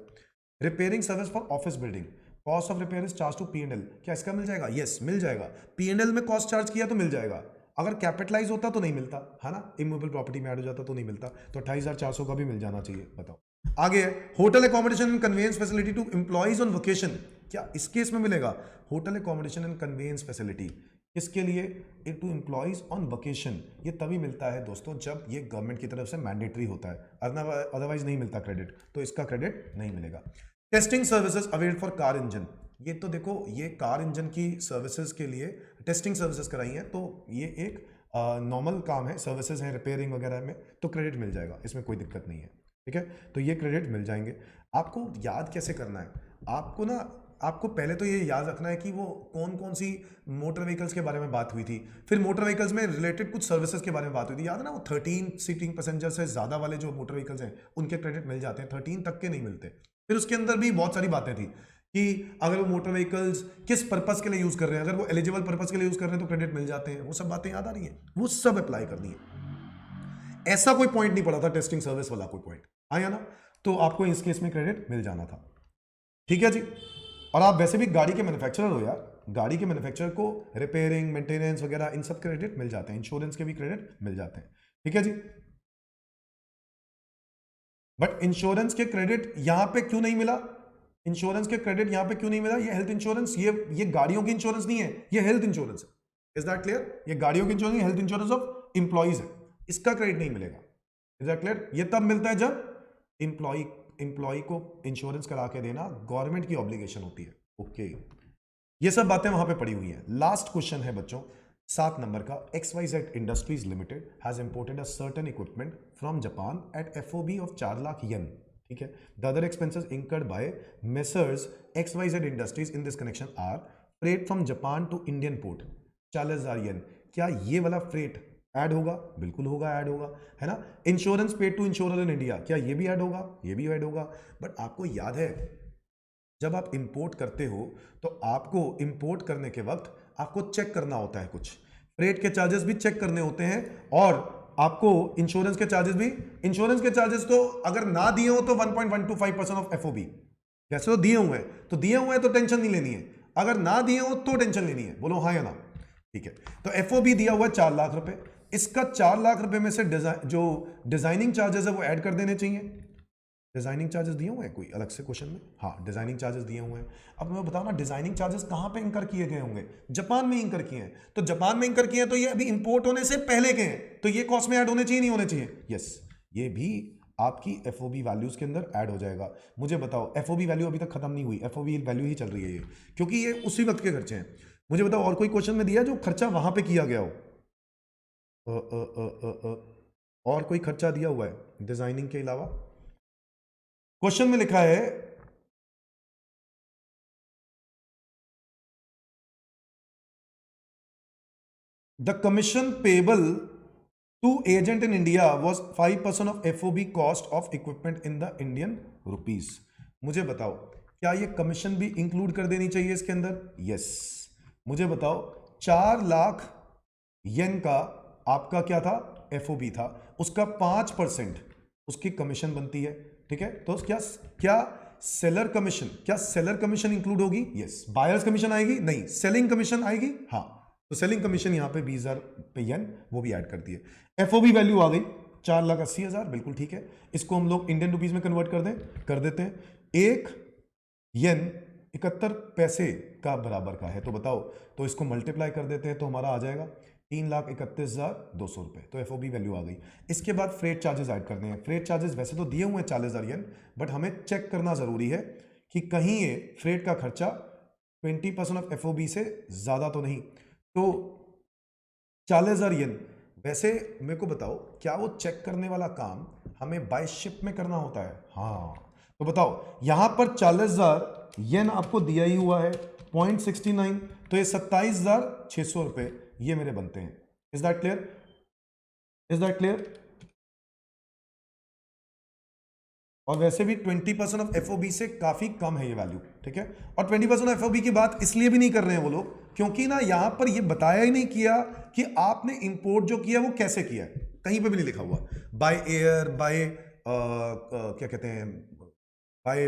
Repairing service for office building, cost of repair is charge to P&L, क्या इसका मिल जाएगा? यस मिल जाएगा। P&L में कॉस्ट चार्ज किया तो मिल जाएगा, अगर कैपिटलाइज होता तो नहीं मिलता, है ना, इमूवेबल प्रॉपर्टी में ऐड हो जाता तो नहीं मिलता, तो 28,400 का भी मिल जाना चाहिए। बताओ आगे। Hotel accommodation and conveyance facility to employees on vacation, क्या इस केस में मिलेगा? Hotel accommodation and conveyance facility किसके लिए? टू एम्प्लॉइज ऑन वेकेशन, ये तभी मिलता है दोस्तों जब ये गवर्नमेंट की तरफ से मैंडेटरी होता है, अदरवाइज नहीं मिलता क्रेडिट, तो इसका क्रेडिट नहीं मिलेगा। Testing services available for car engine, ये तो देखो ये कार इंजन की सर्विसेज के लिए टेस्टिंग सर्विसेज कराई हैं, तो ये एक नॉर्मल काम है, सर्विसेज है रिपेयरिंग वगैरह में, तो क्रेडिट मिल जाएगा, इसमें कोई दिक्कत नहीं है, ठीक है। तो ये क्रेडिट मिल जाएंगे। आपको याद कैसे करना है? आपको पहले तो ये याद रखना है कि वो कौन कौन सी मोटर व्हीकल्स के बारे में बात हुई थी, फिर मोटर व्हीकल्स में रिलेटेड कुछ सर्विसेज के बारे में बात हुई थी, याद है ना, वो 13 सीटिंग पैसेंजर से ज़्यादा वाले जो मोटर व्हीकल्स हैं उनके क्रेडिट मिल जाते हैं, 13 तक के नहीं मिलते। फिर उसके अंदर भी बहुत सारी बातें थी कि अगर वो मोटर व्हीकल्स किस पर्पस के लिए यूज़ कर रहे हैं, अगर वो एलिजिबल पर्पस के लिए यूज़ कर रहे हैं तो क्रेडिट मिल जाते हैं, वो सब बातें याद आ रही हैं, वो सब अप्लाई करनी है। ऐसा कोई पॉइंट नहीं पड़ा था टेस्टिंग सर्विस वाला, कोई पॉइंट आया ना, तो आपको इस केस में क्रेडिट मिल जाना था, ठीक है जी। और आप वैसे भी गाड़ी के मैन्युफैक्चरर हो यार, गाड़ी के मैन्युफैक्चरर को रिपेयरिंग मेंटेनेंस वगैरह इन सब क्रेडिट मिल जाते हैं, इंश्योरेंस के भी क्रेडिट मिल जाते हैं, ठीक है जी। बट इंश्योरेंस के क्रेडिट यहां पे क्यों नहीं मिला? इंश्योरेंस के क्रेडिट यहां पे क्यों नहीं मिला? ये हेल्थ इंश्योरेंस, ये गाड़ियों की इंश्योरेंस नहीं है, ये हेल्थ इंश्योरेंस है। Is that clear? ये गाड़ियों की insurance, health insurance of employees है, इसका क्रेडिट नहीं मिलेगा। Is that clear? ये तब मिलता है जब इंप्लॉय को इंश्योरेंस करा के देना गवर्नमेंट की ऑब्लिगेशन होती है। ओके, ये सब बातें वहां पे पड़ी हुई हैं। लास्ट क्वेश्चन है बच्चों 7 नंबर का। XYZ industries limited has imported a certain equipment from Japan at FOB of 4 lakh yen, ठीक है। The other expenses incurred by Messrs XYZ industries in this connection are freight from Japan to Indian port 40,000 yen. क्या ये वाला freight add होगा? बिल्कुल होगा, add होगा, है ना। Insurance paid to insurer in India, क्या ये भी ऐड होगा? ये भी ऐड होगा। बट आपको याद है जब आप इंपोर्ट करते हो तो आपको इंपोर्ट करने के वक्त आपको चेक करना होता है, कुछ फ्रेट के चार्जेस भी चेक करने होते हैं, और आपको इंश्योरेंस के चार्जेस भी। इंश्योरेंस के चार्जेस तो अगर ना दिए हो तो 1.125% ऑफ FOB, जैसे तो दिए हुए हैं तो दिए हुए हैं, तो टेंशन नहीं लेनी है, अगर ना दिए हो तो टेंशन लेनी है, बोलो हाँ या ना, ठीक है। तो FOB दिया हुआ है 4 लाख रुपए, इसका 4 लाख रुपए में से जो डिजाइनिंग चार्जेस है वो ऐड कर देने चाहिए, डिजाइनिंग चार्जेस दिए हुए हैं कोई अलग से क्वेश्चन में? हाँ, डिजाइनिंग चार्जेस दिए हुए हैं। अब मैं बताओ ना, डिजाइनिंग चार्जेस कहाँ पे इंकर किए गए होंगे? जापान में इंकर किए हैं। तो जापान में इंकर किए हैं तो ये अभी इंपोर्ट होने से पहले के हैं, तो ये कॉस्ट में ऐड होने चाहिए नहीं होने चाहिए? यस, ये भी आपकी एफओबी वैल्यूज के अंदर ऐड हो जाएगा। मुझे बताओ, एफओबी वैल्यू अभी तक खत्म नहीं हुई, एफओबी वैल्यू ही चल रही है ये, क्योंकि ये उसी वक्त के खर्चे हैं। मुझे बताओ और कोई क्वेश्चन में दिया जो खर्चा वहां पे किया गया हो? और कोई खर्चा दिया हुआ है डिजाइनिंग के अलावा? क्वेश्चन में लिखा है the commission payable to agent in India was 5% of FOB cost of equipment in the Indian rupees. मुझे बताओ, क्या ये कमीशन भी इंक्लूड कर देनी चाहिए इसके अंदर? यस। मुझे बताओ, 4 लाख येन का आपका क्या था? एफओबी था, उसका 5% उसकी कमीशन बनती है, ठीक है? तो क्या क्या सेलर कमीशन, क्या सेलर कमीशन इंक्लूड होगी? यस। बायर्स कमीशन आएगी? नहीं। सेलिंग कमीशन आएगी? हाँ। तो सेलिंग कमीशन यहां पे 20,000 पे येन, वो भी ऐड कर दिए। एफओबी वैल्यू आ गई 4,80,000, बिल्कुल ठीक है। इसको हम लोग इंडियन रुपीज में कन्वर्ट कर देते हैं। 1 येन 71 पैसे का बराबर का है, तो बताओ, तो इसको मल्टीप्लाई कर देते हैं तो हमारा आ जाएगा 3,31,200 रुपए। तो एफओबी वैल्यू आ गई। इसके बाद फ्रेट चार्जेस ऐड करने हैं। फ्रेट चार्जेस वैसे तो दिए हुए हैं 40,000 येन, बट हमें चेक करना जरूरी है कि कहीं ये फ्रेट का खर्चा 20% ऑफ एफओबी से ज्यादा तो नहीं। तो 40,000 येन, वैसे मेरे को बताओ, क्या वो चेक करने वाला काम हमें बाय शिप में करना होता है? हाँ। तो बताओ, यहां पर 40,000 येन आपको दिया ही हुआ है 0.69, तो ये 27,600 रुपए ये मेरे बनते हैं। Is that clear? Is that clear? और वैसे भी 20% ऑफ एफओबी से काफी कम है ये वैल्यू, ठीक है? और 20% ऑफ एफओबी की बात इसलिए भी नहीं कर रहे हैं वो लोग, क्योंकि ना यहां पर ये बताया ही नहीं किया कि आपने इंपोर्ट जो किया वो कैसे किया है। कहीं पे भी नहीं लिखा हुआ, बाय एयर, बाय क्या कहते हैं, बाय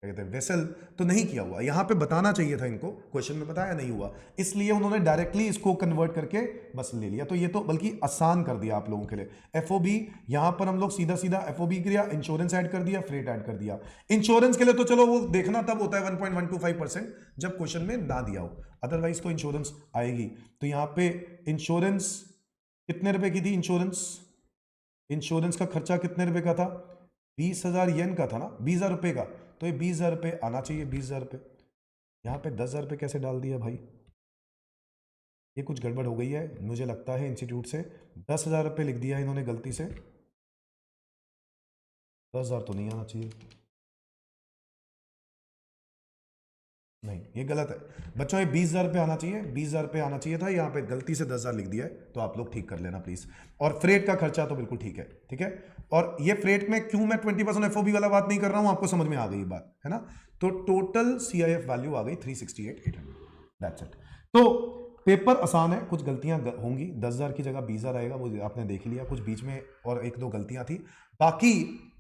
क्या कहते हैं, वेसल, तो नहीं किया हुआ। यहां पे बताना चाहिए था इनको, क्वेश्चन में बताया नहीं हुआ, इसलिए उन्होंने डायरेक्टली इसको कन्वर्ट करके बस ले लिया। तो ये तो बल्कि आसान कर दिया आप लोगों के लिए। एफओबी यहां पर हम लोग सीधा सीधा एफओबी किया, इंश्योरेंस ऐड कर दिया, फ्रेट ऐड कर दिया। इंश्योरेंस के लिए तो चलो वो देखना तब होता है 1.125% जब क्वेश्चन में ना दिया हो, अदरवाइज तो इंश्योरेंस आएगी। तो यहां पे इंश्योरेंस कितने रुपए की थी? इंश्योरेंस का खर्चा कितने रुपए का था? 20,000 येन का था ना, 20,000 रुपए का। तो ये 20,000 रुपए आना चाहिए, 20,000 रुपए। यहाँ पे 10,000 रुपए कैसे डाल दिया भाई? ये कुछ गड़बड़ हो गई है मुझे लगता है इंस्टीट्यूट से। 10,000 रुपए लिख दिया इन्होंने गलती से, 10,000 तो नहीं आना चाहिए, नहीं ये गलत है बच्चों, ये 20,000 रुपये आना चाहिए, 20,000 रुपये आना चाहिए था, यहाँ पे गलती से 10,000 लिख दिया है, तो आप लोग ठीक कर लेना प्लीज। और फ्रेट का खर्चा तो बिल्कुल ठीक है, ठीक है। और ये फ्रेट में क्यों मैं 20% एफओबी वाला बात नहीं कर रहा हूं, आपको समझ में आ गई बात है ना? तो टोटल सीआईएफ वैल्यू आ गई 368,800, दैट्स इट। तो पेपर आसान है, कुछ गलतियां होंगी, 10,000 की जगह 20,000 आएगा, वो आपने देख लिया, कुछ बीच में और 1-2 गलतियां थी, बाकी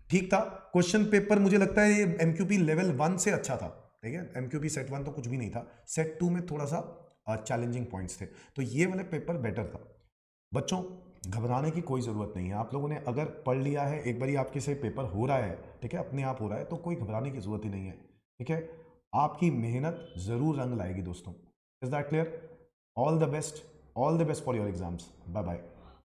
ठीक था। क्वेश्चन पेपर मुझे लगता है ये एमक्यूपी लेवल 1 से अच्छा था, ठीक है? एमक्यूपी सेट 1 तो कुछ भी नहीं था, सेट 2 में थोड़ा सा चैलेंजिंग पॉइंट्स थे, तो ये वाले पेपर बेटर था। बच्चों घबराने की कोई ज़रूरत नहीं है, आप लोगों ने अगर पढ़ लिया है, एक बार आपके से पेपर हो रहा है, ठीक है, अपने आप हो रहा है, तो कोई घबराने की ज़रूरत ही नहीं है, ठीक है? आपकी मेहनत ज़रूर रंग लाएगी दोस्तों। Is that clear? All the best, all the best for your exams. Bye bye.